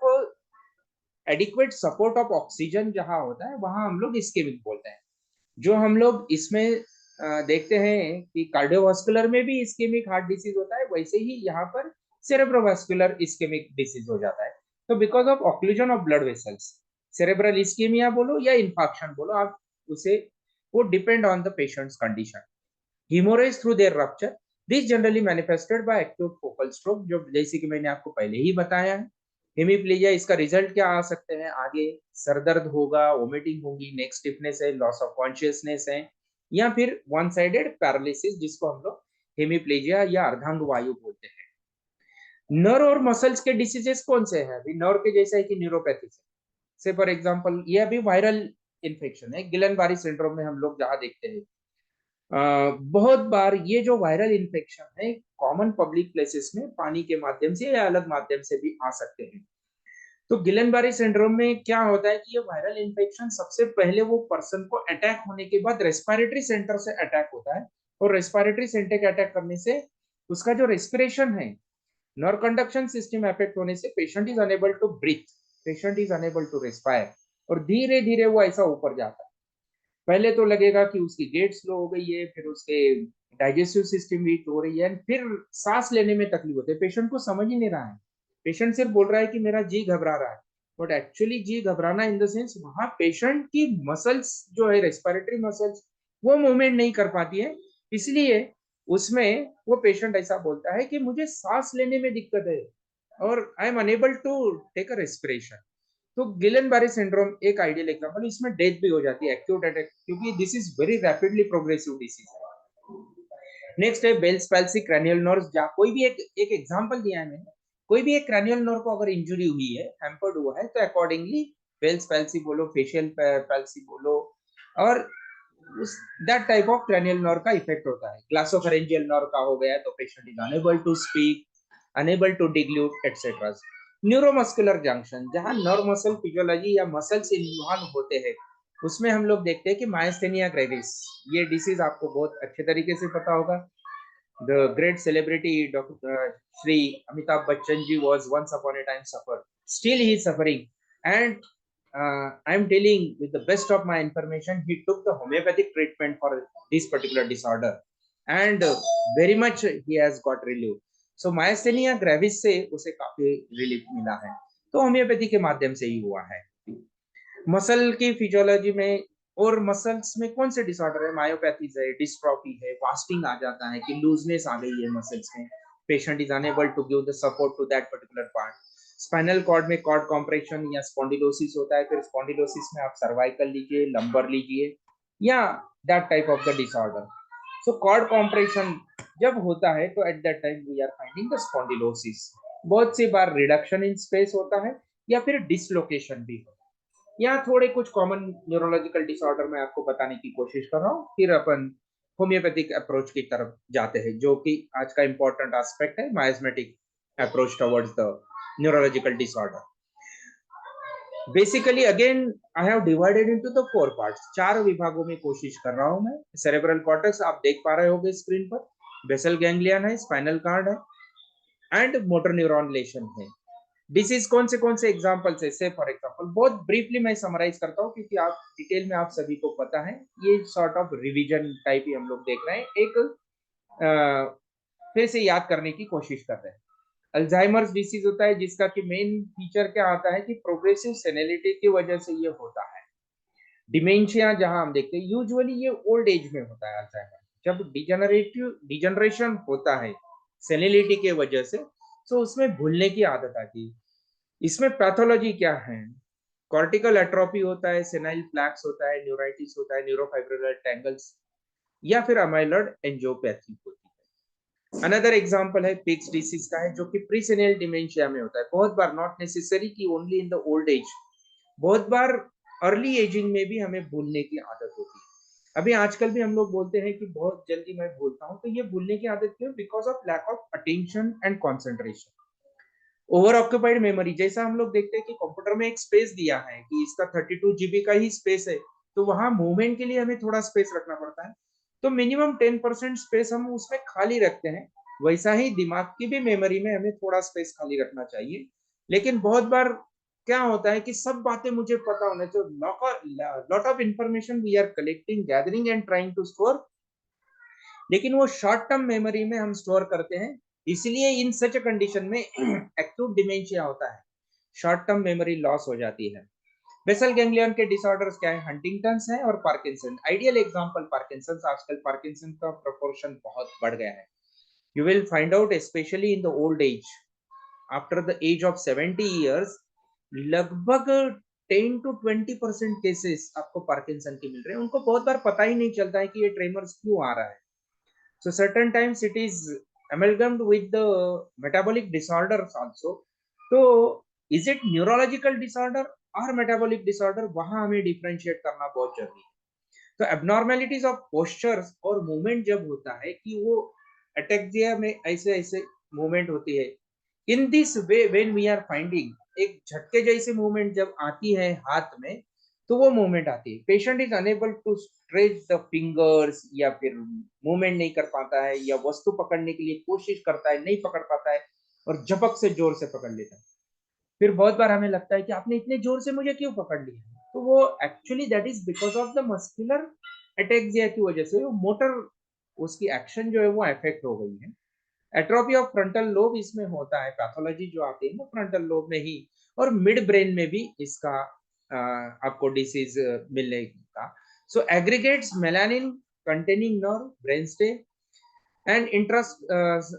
Speaker 3: adequate support of oxygen जहां होता है वहां हम लोग इस्केमिक बोलते हैं। जो हम लोग इसमें देखते हैं कि कार्डियोवास्कुलर में भी इस्केमिक हार्ट डिसीज होता है, वैसे ही यहाँ पर सेरेब्रोवास्कुलर इस्केमिक डिसीज हो जाता है। तो because of occlusion of blood vessels, cerebral ischaemia बोलो या इन्फाक्शन बोलो आप उसे, वो depend on the patient's condition. Haemorrhage through their rupture, this generally manifested by acute focal stroke, जो जैसे कि मैंने आपको पहले ही बताया है। हेमीप्लीजिया, इसका रिजल्ट क्या आ सकते हैं आगे, सर दर्द होगा, वोमिटिंग होगी, नेक स्टिफनेस है, लॉस ऑफ कॉन्शियसनेस है, या फिर वन साइडेड पैरालिसिस जिसको हम लोग हेमीप्लीजिया या अर्धांग वायु बोलते हैं। नर्व और मसल्स के डिसीजेस कौन से हैं? अभी नर्व के जैसा है कि न्यूरोपैथी से फॉर एग्जांपल ये अभी वायरल इन्फेक्शन है, गिलन-बारी सिंड्रोम में हम लोग जहां देखते हैं बहुत बार ये जो वायरल इन्फेक्शन है कॉमन पब्लिक प्लेसेस में पानी के माध्यम से या अलग माध्यम से भी आ सकते हैं। तो गिलेनबारी सिंड्रोम में क्या होता है कि ये वायरल इन्फेक्शन सबसे पहले वो पर्सन को अटैक होने के बाद रेस्पिरेटरी सेंटर से अटैक होता है, और रेस्पिरेटरी सेंटर के अटैक करने से उसका जो रेस्पिरेशन है, नर्व कंडक्शन सिस्टम इफेक्ट होने से patient is unable to breathe, patient is unable to respire, और धीरे धीरे वो ऐसा ऊपर जाता है। पहले तो लगेगा कि उसकी गेट स्लो हो गई है, फिर उसके डाइजेस्टिव सिस्टम वीक हो रही है, फिर सांस लेने में तकलीफ होती है। पेशेंट को समझ ही नहीं रहा है, पेशेंट सिर्फ बोल रहा है कि मेरा जी घबरा रहा है, बट एक्चुअली जी घबराना इन द सेंस वहां पेशेंट की मसल्स जो है, रेस्पिरेटरी मसल्स, वो मूवमेंट नहीं कर पाती है, इसलिए उसमें वो पेशेंट ऐसा बोलता है कि मुझे सांस लेने में दिक्कत है और I am unable to take a respiration. तो गिलेनबारी सिंड्रोम एक आइडियल एग्जांपल, इसमें डेथ भी हो जाती है, एक्यूट अटैक, क्योंकि this is very rapidly progressive disease. Next है बेल्स पैल्सी क्रैनियल नर्व, जहाँ कोई भी एक एग्जांपल दिया है मैंने, कोई भी एक क्रैनियल नर्व को अगर इंजरी हुई है, हैम्पर्ड हुआ है, तो अकॉर्डिंगली बेल्स पैल्सी बोलो, फेशियल पैल्सी बोलो, और उस that type of cranial nerve का इफेक्ट होता है। ग्लासोफेरेंजियल नर्व का हो गया तो patient is unable to speak, unable to deglute etcetera. Neuromuscular junction, जहां नर्व मसल फिजियोलॉजी या मसल्स इन्वॉल्व होते हैं, उसमें हम लोग देखते हैं कि मायस्थेनिया ग्रेविस, ये डिसीज आपको बहुत अच्छे तरीके से पता होगा। The great celebrity doctor Shri Amitabh Bachchan ji was once upon a time suffered, still he is suffering, and I am telling with the best of my information, he took the homeopathic treatment for this particular disorder, and very much he has got relief. So myasthenia gravis से उसे काफी रिलीफ मिला है, तो होम्योपैथी के माध्यम से ही हुआ है। मसल की फिजियोलॉजी में और मसल्स में कौन से डिसऑर्डर है, मायोपैथीज है, डिस्ट्रॉफी है, वास्टिंग आ जाता है कि लूजनेस आ गई है मसल्स में, patient is unable to give the support to that particular part. Spinal cord में कॉर्ड कॉम्प्रेशन या स्पॉन्डिलोसिस होता है, फिर स्पॉन्डिलोसिस में आप सर्वाइकल लीजिए, लंबर लीजिए, या that type of the disorder. So cord compression जब होता है तो at that time we are finding the spondylosis. बहुत सी बार रिडक्शन इन स्पेस होता है या फिर डिसलोकेशन भी होता है। यहाँ थोड़े कुछ कॉमन न्यूरोलॉजिकल डिसऑर्डर मैं आपको बताने की कोशिश कर रहा हूँ, फिर अपन होम्योपैथिक अप्रोच की तरफ जाते हैं, जो कि आज का इंपॉर्टेंट एस्पेक्ट है, miasmatic approach towards the neurological disorder. Basically again I have divided into the 4 parts, 4 विभागों में कोशिश कर रहा हूं मैं। सेरेब्रल कॉर्टेक्स आप देख पा रहे होगे स्क्रीन पर, बेसल गैंग्लियन है, स्पाइनल कार्ड है, एंड मोटर न्यूरॉन लेशन है। डिसीज कौन से एग्जांपल्स है, से फॉर एग्जांपल बहुत ब्रीफली मैं समराइज करता हूँ, क्योंकि आप डिटेल में आप सभी को पता है, ये सॉर्ट ऑफ रिवीजन टाइप ही हम लोग देख रहे हैं, एक फिर से याद करने की कोशिश कर रहे हैं। अल्जाइमर्स डिसीज होता है, जिसका कि मेन फीचर क्या आता है कि प्रोग्रेसिव सेनिलिटी की वजह से ये होता है। डिमेंशिया जहां हम देखते हैं यूजुअली ये ओल्ड एज में होता है अल्जाइमर, जब डिजनरेशन होता है सेनिलिटी के वजह से, तो उसमें भूलने की आदत आती है। इसमें पैथोलॉजी क्या है, कॉर्टिकल एट्रोफी होता है, सेनाइल प्लैक्स होता है, न्यूराइटिस होता है, न्यूरोफाइब्रिलर टैंगल्स, या फिर अमाइलॉइड एंजियोपैथी होती है। अनदर एग्जांपल है पिग्स डिसीज का है, जो कि प्रीसेनियल डिमेंशिया में होता है। बहुत बार नॉट नेसेसरी कि only in the old as, बहुत बार अर्ली एजिंग में भी हमें भूलने की आदत होती है। अभी आजकल भी हम लोग बोलते हैं कि बहुत जल्दी मैं भूलता हूँ, तो ये भूलने की आदत क्यों, because of lack of attention and concentration. Over occupied memory, जैसा हम लोग देखते हैं कि कंप्यूटर में एक स्पेस दिया है कि इसका 32 GB का ही स्पेस है, तो वहां मूवमेंट के लिए हमें थोड़ा स्पेस रखना पड़ता है, तो मिनिमम 10% स्पेस हम उसमें खाली रखते हैं। वैसा ही दिमाग की भी मेमोरी में हमें थोड़ा स्पेस खाली रखना चाहिए। लेकिन बहुत बार क्या होता है कि सब बातें मुझे पता होने तो lot of information we are collecting, gathering and trying to store, लेकिन वो शॉर्ट टर्म मेमोरी में हम स्टोर करते हैं, इसलिए इन सच कंडीशन में एक्यूट डिमेंशिया होता है, शॉर्ट टर्म मेमोरी लॉस हो जाती है। बेसल गैंग्लियन के डिसऑर्डर्स क्या है, हंटिंगटन्स है और पार्किंसन। आइडियल एग्जांपल पार्किंसन, आजकल पार्किंसन का प्रोपोर्शन बहुत बढ़ गया है। You will find out specially in the old age, after the age of 70 years, लगभग 10 to 20% केसेस आपको पार्किंसन के मिल रहे हैं। उनको बहुत बार पता ही नहीं चलता है कि ये ट्रेमर्स क्यों आ रहा है। So certain times it is amalgamed with the metabolic disorders also. So is it neurological disorder or metabolic disorder, वहां हमें differentiate करना बहुत जरूरी है। तो abnormalities of postures और movement जब होता है कि वो ataxia में ऐसे ऐसे movement होती है, in this way when we are finding एक झटके जैसी मूवमेंट जब आती है हाथ में, तो वो मूवमेंट आती है। Patient is unable to stretch the fingers, या फिर मूवमेंट नहीं कर पाता है, या वस्तु पकड़ने के लिए कोशिश करता है, नहीं पकड़ पाता है और झपक से जोर से पकड़ लेता है। फिर बहुत बार हमें लगता है कि आपने इतने जोर से मुझे क्यों पकड़ लिया, तो वो actually that is because of the muscular ataxia की वजह से वो मोटर, उसकी एक्शन जो है वो अफेक्ट हो गई है। एट्रोफी ऑफ फ्रंटल लोब इसमें होता है, पैथोलॉजी जो आती है ना फ्रंटल लोब में ही, और मिड ब्रेन में भी इसका आपको डिसीज मिलने का। So aggregates melanin containing nerve brain stem and intra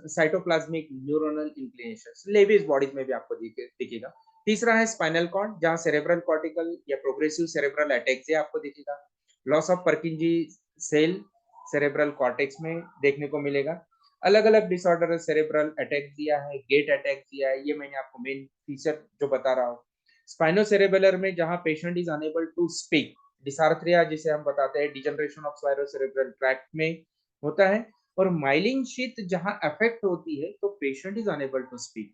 Speaker 3: cytoplasmic neuronal inclination लेबीज बॉडीज में भी आपको दिखेगा। तीसरा है स्पाइनल कॉर्ड, जहां सेरेब्रल कॉर्टिकल या प्रोग्रेसिव सेरेब्रल अटैक्सिया आपको दिखेगा। Loss of Purkinje cell cerebral cortex में देखने को मिलेगा। अलग अलग डिसऑर्डर सेरेब्रल अटैक दिया है, गेट अटैक दिया है, ये मैंने आपको मेन फीचर जो बता रहा हूँ। स्पाइनोसेरेबुलर में जहां patient is unable to speak, dysarthria जिसे हम बताते हैं, डिजनरेशन ऑफ स्पाइनोसेरेब्रल ट्रैक्ट में होता है। और माइलिन शीथ जहां अफेक्ट होती है तो patient is unable to speak.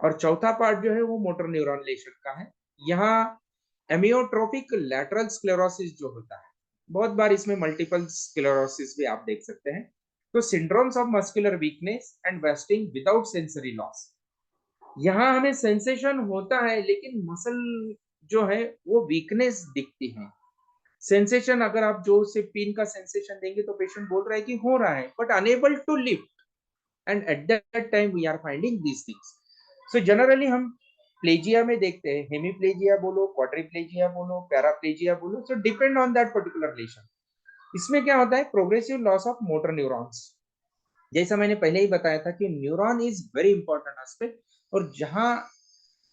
Speaker 3: और चौथा पार्ट जो है वो मोटर न्यूरॉन लेशन का है। यहाँ एमियोट्रोपिक लैटरल स्क्लेरोसिस जो होता है, बहुत बार इसमें मल्टीपल स्क्लेरोसिस भी आप देख सकते हैं। तो syndromes of muscular weakness and wasting without sensory loss, यहाँ हमें सेंसेशन होता है लेकिन मसल जो है वो वीकनेस दिखती है। सेंसेशन अगर आप जोर से पेन का सेंसेशन देंगे तो पेशेंट बोल रहा है कि हो रहा है, but unable to lift, and at that time we are finding these things. So generally हम प्लेजिया में देखते हैं, हेमीप्लेजिया बोलो, क्वाड्रिप्लेजिया बोलो, पैराप्लेजिया बोलो, so depend on that particular lesion. इसमें क्या होता है, progressive loss of motor neurons, जैसा मैंने पहले ही बताया था कि neuron is very important aspect. और जहां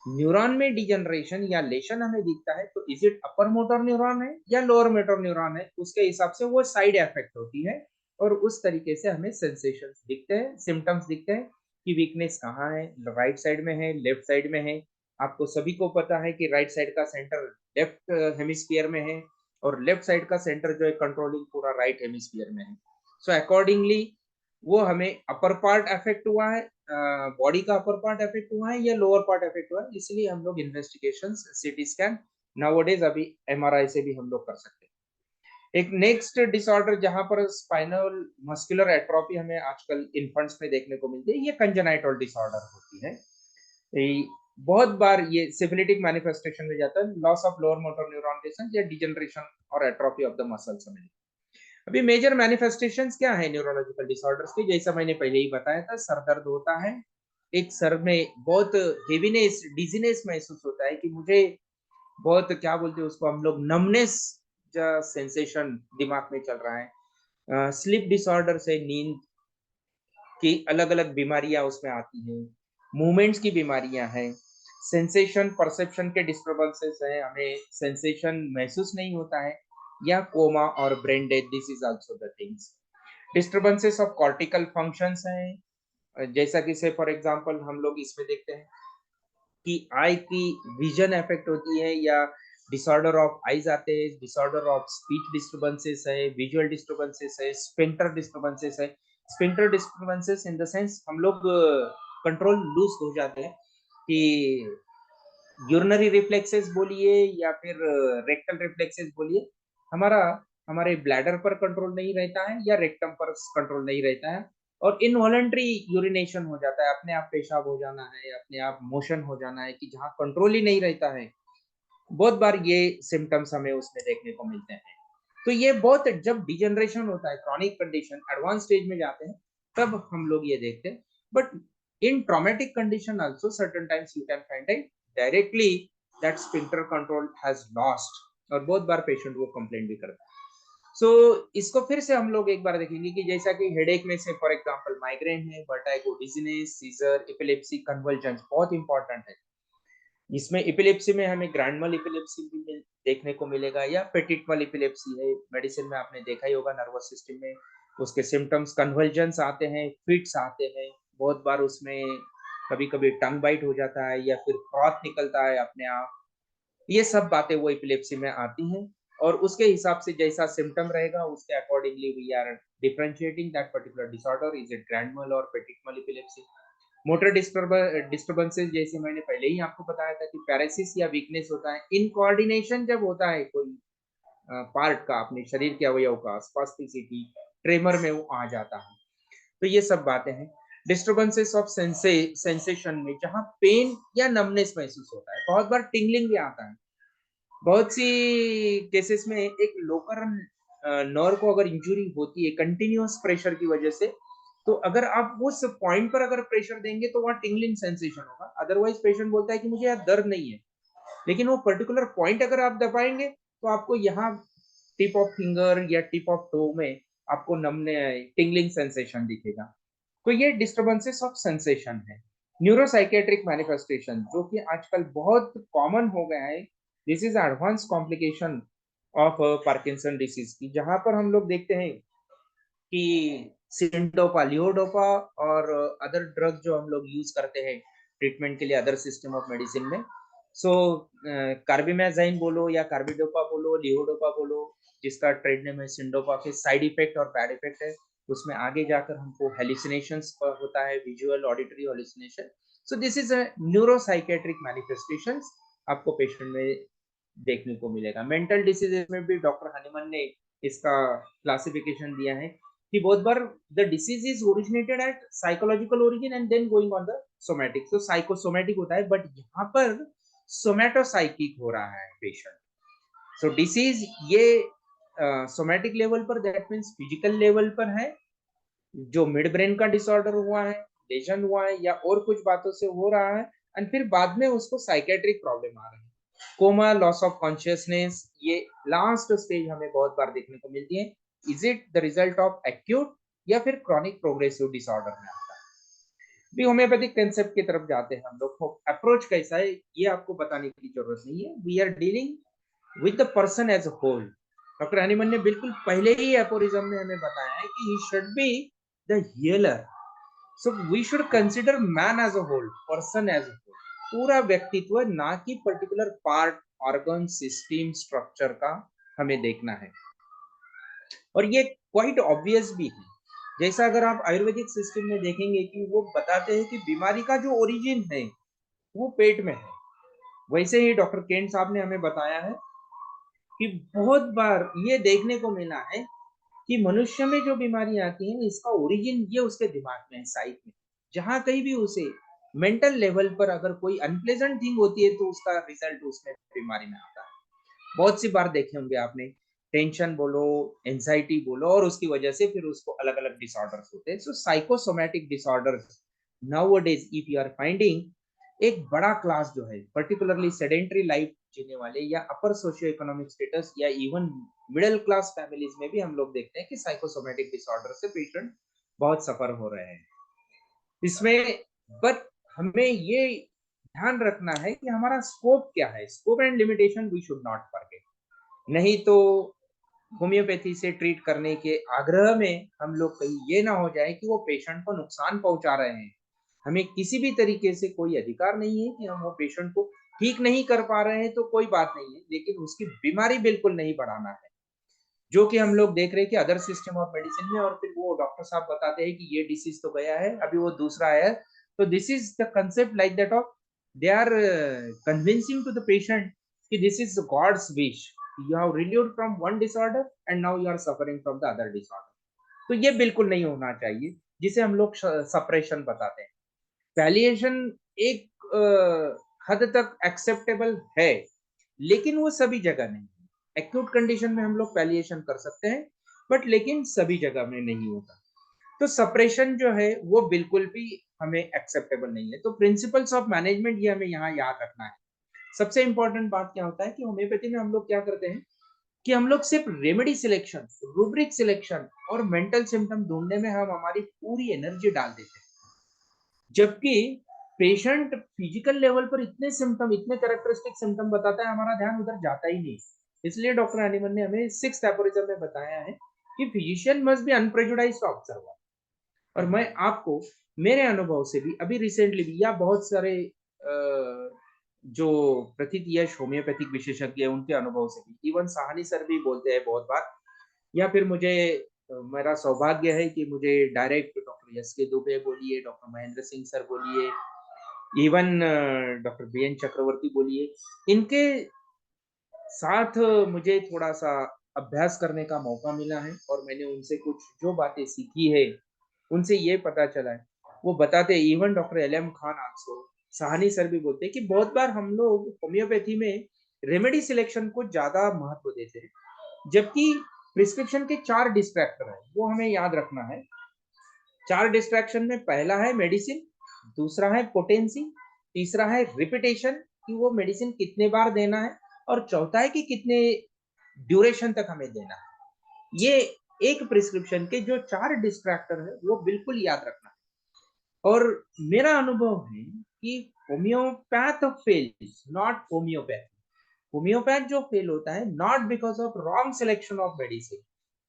Speaker 3: न्यूरॉन में डिजनरेशन या लेशन हमें दिखता है तो is it upper motor neuron है या लोअर मोटर न्यूरॉन है, उसके हिसाब से वो साइड इफेक्ट होती है। और उस तरीके से हमें सेंसेशंस दिखते हैं, सिम्टम्स दिखते हैं कि वीकनेस कहाँ है, राइट साइड में है, लेफ्ट साइड में है। आपको सभी को पता है कि राइट साइड का सेंटर लेफ्ट हेमिस्फीयर में है, और लेफ्ट साइड का सेंटर जो है कंट्रोलिंग पूरा राइट हेमिस्फीयर में है। सो अकॉर्डिंगली वो हमें अपर पार्ट अफेक्ट हुआ है, बॉडी का अपर पार्ट अफेक्ट हुआ है या लोअर पार्ट अफेक्ट हुआ है, इसलिए हम लोग इन्वेस्टिगेशंस सीटी स्कैन नाउअडेज अभी एमआरआई से भी हम लोग कर सकते हैं। एक नेक्स्ट डिसऑर्डर जहां पर स्पाइनल मस्कुलर एट्रोफी हमें आजकल इन्फेंट्स में देखने को मिलती है, ये कंजेनाइटल डिसऑर्डर होती है। बहुत बार ये सिफिलिटिक मैनिफेस्टेशन में जाता है, loss of lower motor neuron lesion या डिजनरेशन और एट्रोफी ऑफ द मसल्स में। अभी मेजर मैनिफेस्टेशंस क्या है न्यूरोलॉजिकल डिसऑर्डर्स के, जैसा मैंने पहले ही बताया था, सर दर्द होता है, एक सर में बहुत हेवीनेस डिजीनेस महसूस होता है कि मुझे बहुत, क्या बोलते हैं उसको हम लोग, नमनेस का सेंसेशन दिमाग में चल रहा है। स्लीप डिसऑर्डर से नींद की अलग अलग बीमारियां उसमें आती हैं, मूवमेंट्स की बीमारियां हैं, सेंसेशन परसेप्शन के डिस्टर्बेंसेस हैं, हमें सेंसेशन महसूस नहीं होता है, या कोमा और brain death, this is also the things. Disturbances of cortical functions हैं, जैसा कि से फॉर एग्जांपल हम लोग इसमें देखते हैं कि आई की विजन इफेक्ट होती है, या डिसऑर्डर ऑफ आईज आते हैं, डिसऑर्डर ऑफ स्पीच डिस्टर्बेंसेस है, विजुअल डिस्टर्बेंसेस है, स्फिंक्टर डिस्टर्बेंसेस है। Sphincter disturbances in the sense हम लोग कंट्रोल लूज हो जाते हैं, कि यूरिनरी रिफ्लेक्सेस बोलिए या फिर रेक्टल रिफ्लेक्सेस बोलिए, हमारा हमारे ब्लैडर पर कंट्रोल नहीं रहता है या रेक्टम पर कंट्रोल नहीं रहता है, और इनवॉलंटरी यूरिनेशन हो जाता है, अपने आप पेशाब हो जाना है, अपने आप मोशन हो जाना है, कि जहाँ कंट्रोल ही नहीं रहता है। बहुत बार ये सिम्टम्स हमें उसमें देखने को मिलते हैं। तो ये बहुत, जब डिजनरेशन होता है, क्रॉनिक कंडीशन एडवांस स्टेज में जाते हैं, तब हम लोग ये देखते हैं। But in traumatic condition also certain times you can find out directly that sphincter control has lost, और बहुत बार पेशेंट वो कंप्लेंट भी करता है। सो इसको फिर से हम लोग एक बार देखेंगे कि जैसा कि हेडेक में से फॉर एग्जांपल माइग्रेन है, vertigo, dizziness, seizure, epilepsy, convergence बहुत इंपॉर्टेंट है। इसमें एपिलेप्सी में हमें ग्रैंड एपिलेप्सी भी देखने को मिलेगा, या पेटिट एपिलेप्सी है, मेडिसिन में आपने देखा ही होगा, नर्वस सिस्टम में उसके सिम्टम्स कन्वर्जेंस आते हैं, फिट्स आते हैं, बहुत बार उसमें कभी कभी टंग बाइट हो जाता है या फिर फ्रॉथ निकलता है अपने आप। ये सब बातें वो एपिलेप्सी में आती हैं, और उसके हिसाब से जैसा सिम्टम रहेगा उसके accordingly we are differentiating that particular disorder, is it grand mal और petit mal epilepsy. Motor disturbances जैसे मैंने पहले ही आपको बताया था कि पैरालिसिस या वीकनेस होता है, इनकोऑर्डिनेशन जब होता है कोई पार्ट का, अपने शरीर के अवयव का, स्पास्टिसिटी, ट्रेमर में वो आ जाता है। तो ये सब बातें हैं। डिस्टर्बेंसेस ऑफ सेंसेशन में जहां पेन या नमनेस महसूस होता है, बहुत बार टिंगलिंग भी आता है। बहुत सी केसेस में एक लोकल नर्व को अगर इंजुरी होती है कंटिन्यूअस प्रेशर की वजह से, तो अगर आप उस पॉइंट पर अगर प्रेशर देंगे तो वहाँ टिंगलिंग सेंसेशन होगा। अदरवाइज पेशेंट बोलता है कि मुझे यहाँ दर्द नहीं है, लेकिन वो पर्टिकुलर पॉइंट अगर आप दबाएंगे तो आपको यहाँ टिप ऑफ फिंगर या टिप ऑफ टो में आपको नमने टिंगलिंग सेंसेशन दिखेगा। तो ये डिस्टर्बेंसेस ऑफ सेंसेशन है। न्यूरोसाइकेट्रिक मैनिफेस्टेशन जो कि आजकल बहुत कॉमन हो गया है, this is advance complication of Parkinson disease की, जहां पर हम लोग देखते हैं कि सिंडोपा, लियोडोपा और अदर ड्रग जो हम लोग यूज करते हैं ट्रीटमेंट के लिए अदर सिस्टम ऑफ मेडिसिन में, सो कार्बिमेजाइन बोलो या कार्बिडोपा बोलो, लियोडोपा बोलो, जिसका ट्रेड नेम है सिंडोपा, के साइड इफेक्ट और बैड इफेक्ट है उसमें आगे जाकर हमको हेलुसिनेशंस होता है, visual auditory hallucination. So this is a neuropsychiatric manifestations आपको पेशेंट में देखने को मिलेगा। मेंटल डिसीजेस में भी डॉक्टर हनीमन ने इसका क्लासिफिकेशन दिया है कि बहुत बार the disease is originated at psychological origin and then going on the somatic. तो साइकोसोमैटिक होता है, बट यहाँ पर सोमैटोसाइकिक हो रहा है पेशेंट। सो डिसीज ये सोमैटिक लेवल पर, दैट मीन्स फिजिकल लेवल पर है, जो मिड ब्रेन का डिसऑर्डर हुआ है, लेजन हुआ है या और कुछ बातों से हो रहा है, एंड फिर बाद में उसको साइकेट्रिक प्रॉब्लम आ रही है। कोमा, लॉस ऑफ कॉन्शियसनेस, ये लास्ट स्टेज हमें बहुत बार देखने को मिलती है। Is it the result of acute या फिर क्रॉनिक प्रोग्रेसिव डिसऑर्डर में आता है। भी होम्योपैथिक कंसेप्ट की तरफ जाते हैं हम लोग। अप्रोच कैसा है ये आपको बताने की जरूरत नहीं है। We are dealing with the person as a whole. Doctor Hahnemann ने बिल्कुल पहले ही एपोरिज्म में हमें बताया है कि he should be the healer. So we should consider man as a whole, person as a whole, पूरा व्यक्तित्व, ना कि particular part, organ, system, structure का हमें देखना है। और ये क्वाइट ऑब्वियस भी है। जैसा अगर आप आयुर्वेदिक सिस्टम में देखेंगे कि वो बताते हैं कि बीमारी का जो ओरिजिन है वो पेट में है, वैसे ही डॉक्टर केंट साहब ने हमें बताया है कि बहुत बार ये देखने को मिला है कि मनुष्य में जो बीमारी आती है इसका ओरिजिन ये उसके दिमाग में है, साइड में। जहां कहीं भी उसे मेंटल लेवल पर अगर कोई अनप्लेजेंट थिंग होती है तो उसका रिजल्ट उसमें बीमारी में आता है। बहुत सी बार देखे होंगे आपने, टेंशन बोलो, एंजाइटी बोलो, और उसकी वजह से फिर उसको अलग अलग डिसऑर्डर्स होते हैं। So psychosomatic disorders nowadays if you are finding, एक बड़ा क्लास जो है पर्टिकुलरली सेडेंटरी लाइफ जीने वाले या अपर सोशियो इकोनॉमिक स्टेटस या इवन मिडिल क्लास फैमिलीज में भी हम लोग देखते हैं कि साइकोसोमैटिक डिसऑर्डर से पेशेंट बहुत सफर हो रहे हैं इसमें। बट हमें ये ध्यान रखना है कि हमारा स्कोप क्या है, scope and limitation we should not forget. नहीं तो होम्योपैथी से ट्रीट करने के आग्रह में हम लोग कहीं ये ना हो जाए कि वो पेशेंट को नुकसान पहुंचा रहे हैं। हमें किसी भी तरीके से कोई अधिकार नहीं है कि हम वो पेशेंट को ठीक नहीं कर पा रहे हैं तो कोई बात नहीं है, लेकिन उसकी बीमारी बिल्कुल नहीं बढ़ाना है, जो कि हम लोग देख रहे हैं कि अदर सिस्टम ऑफ मेडिसिन में। और फिर वो डॉक्टर साहब बताते हैं कि ये डिसीज तो गया है, अभी वो दूसरा है। तो this is the concept like that of they are convincing to the patient कि this is God's wish, you have relieved from one disorder and now you are suffering from the other disorder. तो ये बिल्कुल नहीं होना चाहिए, जिसे हम लोग सप्रेशन बताते हैं। पैलिएशन एक हद तक एक्सेप्टेबल है, लेकिन वो सभी जगह नहीं। एक्यूट कंडीशन में हम लोग पैलिएशन कर सकते हैं, बट लेकिन सभी जगह में नहीं होता। तो सप्रेशन जो है वो बिल्कुल भी हमें एक्सेप्टेबल नहीं है। तो प्रिंसिपल्स ऑफ मैनेजमेंट ये हमें यहाँ याद रखना है। सबसे इंपॉर्टेंट बात क्या होता है कि होम्योपैथी में हम लोग क्या करते हैं कि हम लोग सिर्फ रेमेडी सिलेक्शन, रूब्रिक सिलेक्शन और मेंटल सिम्टम ढूंढने में हम हमारी पूरी एनर्जी डाल देते हैं, जबकि पेशेंट फिजिकल लेवल पर इतने सिम्टम, इतने कैरेक्टरिस्टिक सिम्टम बताता है, हमारा ध्यान उधर जाता ही नहीं। इसलिए डॉक्टर हनीमन ने हमें 6th एपोरिज्म में बताया है कि फिजिशियन मस्ट बी अनप्रेजुडाइज्ड ऑब्जर्वर। और मैं आपको मेरे अनुभव से भी, अभी रिसेंटली भी, या बहुत सारे जो प्रथित यश होम्योपैथिक विशेषज्ञ है उनके अनुभव से भी, इवन साहनी सर भी बोलते हैं बहुत बार, या फिर मुझे तो मेरा सौभाग्य है कि मुझे डायरेक्ट डॉक्टर एस के दुबे बोलिए, डॉक्टर महेंद्र सिंह सर बोलिए, इवन डॉक्टर बीएन चक्रवर्ती बोलिए, इनके साथ मुझे थोड़ा सा अभ्यास करने का मौका मिला है और मैंने उनसे कुछ जो बातें सीखी है उनसे ये पता चला है। वो बताते, even doctor LM Khan also, Sahni sir भी बोलते हैं कि बहुत बार हम लोग होम्योपैथी में रेमेडी सिलेक्शन को ज्यादा महत्व देते हैं, जबकि प्रिस्क्रिप्शन के 4 डिस्ट्रैक्टर है, वो हमें याद रखना है। 4 डिस्ट्रैक्शन में पहला है मेडिसिन, दूसरा है पोटेंसी, तीसरा है रिपीटेशन कि वो मेडिसिन कितने बार देना है, और चौथा है कि कितने ड्यूरेशन तक हमें देना है। ये एक प्रिस्क्रिप्शन के जो 4 डिस्ट्रैक्टर है वो बिल्कुल याद रखना है। और मेरा अनुभव है कि homeopath fails, not homeopath. Homeopath जो फेल होता है not because of wrong selection of medicine,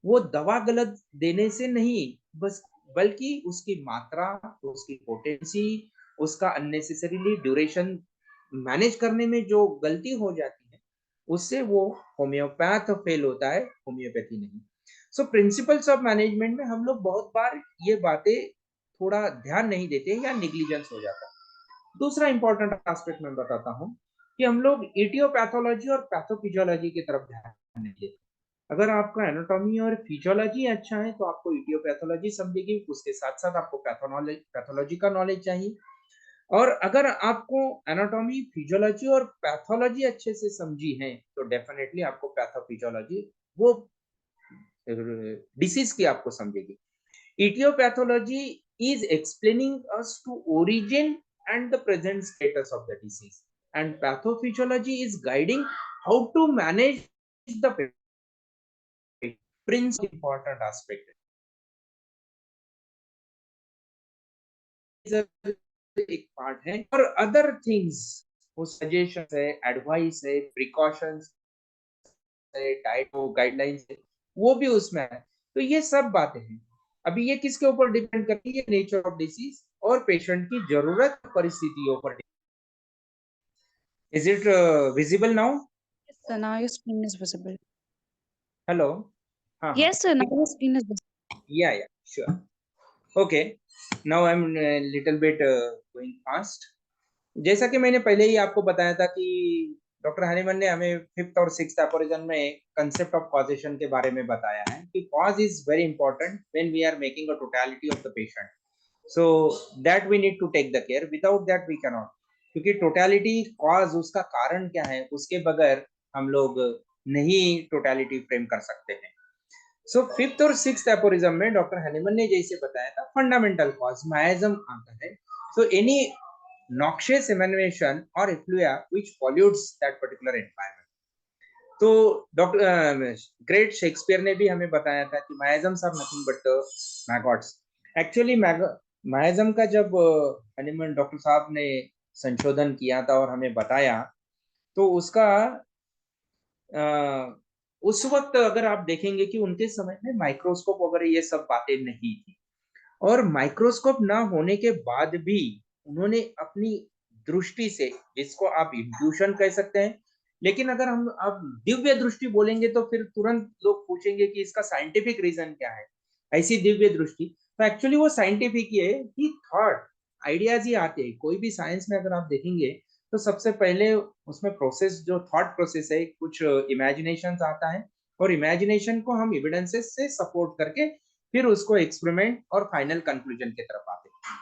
Speaker 3: वो दवा गलत देने से नहीं, बस बल्कि उसकी मात्रा, उसकी पोटेंसी, उसका अननेसेसरीली ड्यूरेशन मैनेज करने में जो गलती हो जाती है, उससे वो होम्योपैथ फेल होता है, होम्योपैथी नहीं। सो प्रिंसिपल्स ऑफ मैनेजमेंट में हम लोग बहुत बार ये बातें थोड़ा ध्यान नहीं देते या निग्लिजेंस हो जाता है। दूसरा इंपॉर्टेंट एस्पेक्ट मैं बताता हूँ कि हम लोग इटियोपैथोलॉजी और पैथोफिजियोलॉजी की तरफ ध्यान नहीं देते। अगर आपका एनाटॉमी और फिजियोलॉजी अच्छा है तो आपको इटियोपैथोलॉजी समझेगी, उसके साथ साथ आपको पैथोलॉजी का नॉलेज चाहिए। और अगर आपको एनाटॉमी, फिजियोलॉजी और पैथोलॉजी अच्छे से समझी है तो डेफिनेटली आपको पैथोफिजियोलॉजी, वो डिसीज की आपको समझेगी। Etiopatology is explaining us to origin and the present status of the disease, and pathophysiology is guiding how to manage the principal important aspect is एक पार्ट है, और अदर थिंग्स वो सजेशन है, एडवाइस है, प्रिकॉशंस है, डाइट गाइडलाइंस है, वो भी उसमें है। तो ये सब बातें हैं। अभी ये किसके ऊपर डिपेंड करती है? नेचर ऑफ डिसीज और पेशेंट की जरूरत, परिस्थितियों पर। Is it visible now?
Speaker 4: Yes, sir. Now your screen is visible.
Speaker 3: Hello? हाँ,
Speaker 4: Yes, sir. Now your screen is visible.
Speaker 3: या sure. Okay, now I am little bit going fast. जैसा कि मैंने पहले ही आपको बताया था कि डॉक्टर हनीमन ने हमें 5th और 6th एपोरिजन में कंसेप्ट ऑफ कॉजेशन के बारे में बताया है कि cause is very important when we are making a totality of the patient, so that we need to take the care, without that we can not. क्योंकि टोटलिटी, कॉज, उसका कारण क्या है, उसके बगैर हम लोग नहीं टोटलिटी फ्रेम कर सकते हैं। सो 5th और 6th एपोरिज्म में डॉक्टर हनीमन ने जैसे बताया था, फंडामेंटल कॉज माइजम आता है। So any noxious emanation or effluvia which pollutes that particular environment. तो डॉक्टर ग्रेट शेक्सपियर ने भी हमें बताया था कि miasms are nothing but maggots. Actually miasm का जब हनीमन डॉक्टर साहब ने संशोधन किया था और हमें बताया, तो उसका उस वक्त अगर आप देखेंगे कि उनके समय में माइक्रोस्कोप वगैरह ये सब बातें नहीं थी, और माइक्रोस्कोप ना होने के बाद भी उन्होंने अपनी दृष्टि से, जिसको आप इंट्यूशन कह सकते हैं, लेकिन अगर हम अब दिव्य दृष्टि बोलेंगे तो फिर तुरंत लोग पूछेंगे कि इसका साइंटिफिक रीजन क्या है, ऐसी दिव्य दृष्टि। तो एक्चुअली वो साइंटिफिक ही है कि थॉट आइडियाज ही आते हैं। कोई भी साइंस में अगर आप देखेंगे तो सबसे पहले उसमें प्रोसेस, जो थॉट प्रोसेस है, कुछ इमेजिनेशन आता है, और इमेजिनेशन को हम एविडेंसेस से सपोर्ट करके फिर उसको एक्सपेरिमेंट और फाइनल कंक्लूजन की तरफ आते हैं।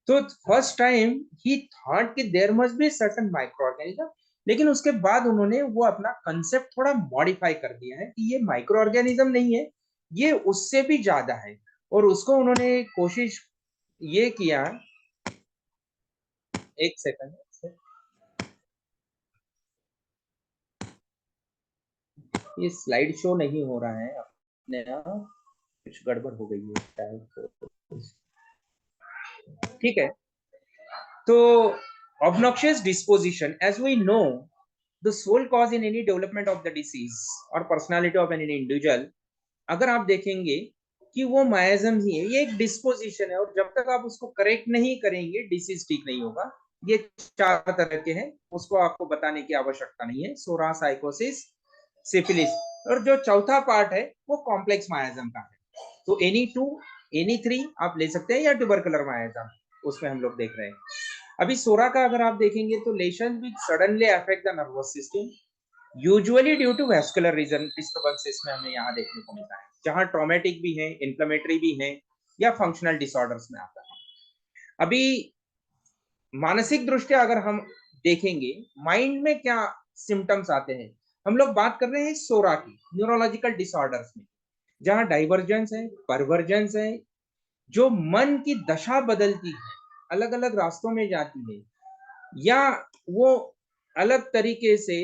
Speaker 3: तो फर्स्ट टाइम ही थॉट कि there must be certain micro organism, लेकिन उसके बाद उन्होंने वो अपना कंसेप्ट थोड़ा मॉडिफाई कर दिया है कि ये माइक्रो ऑर्गेनिज्म नहीं है, ये उससे भी ज्यादा है। और उसको उन्होंने कोशिश ये किया, एक सेकंड, ये स्लाइड शो नहीं हो रहा है अपने आप, कुछ गड़बड़ हो गई है शायद। ठीक है, तो obnoxious disposition, as we know, the sole cause in any development of the disease or personality of any individual, अगर आप देखेंगे कि वो माइजम ही है, ये एक डिस्पोजिशन है, और जब तक आप उसको करेक्ट नहीं करेंगे डिसीज ठीक नहीं होगा। ये 4 तरह के हैं, उसको आपको बताने की आवश्यकता नहीं है, सोरा, साइकोसिस, सिफिलिस। और जो चौथा पार्ट है वो कॉम्प्लेक्स माइजम का है। तो Any2 Any3 आप ले सकते हैं, या ट्यूबरकुलर माइजम उसमें हम लोग देख रहे हैं। अभी सोरा का अगर आप देखेंगे तो lesion which suddenly affect the nervous system usually due to vascular reason disturbances में हमें यहाँ देखने को मिलता है, जहाँ ट्रॉमेटिक भी है, इन्फ्लेमेटरी भी है, या फंक्शनल डिसऑर्डर्स में आता है। अभी मानसिक दृष्टिया अगर हम देखेंगे माइंड में क्या सिम्टम्स आते हैं, हम लोग बात कर रहे हैं सोरा की, न्यूरोलॉजिकल डिसऑर्डर्स में, जहाँ डाइवर्जेंस है, परवर्जेंस है, जो मन की दशा बदलती है, अलग अलग रास्तों में जाती है, या वो अलग तरीके से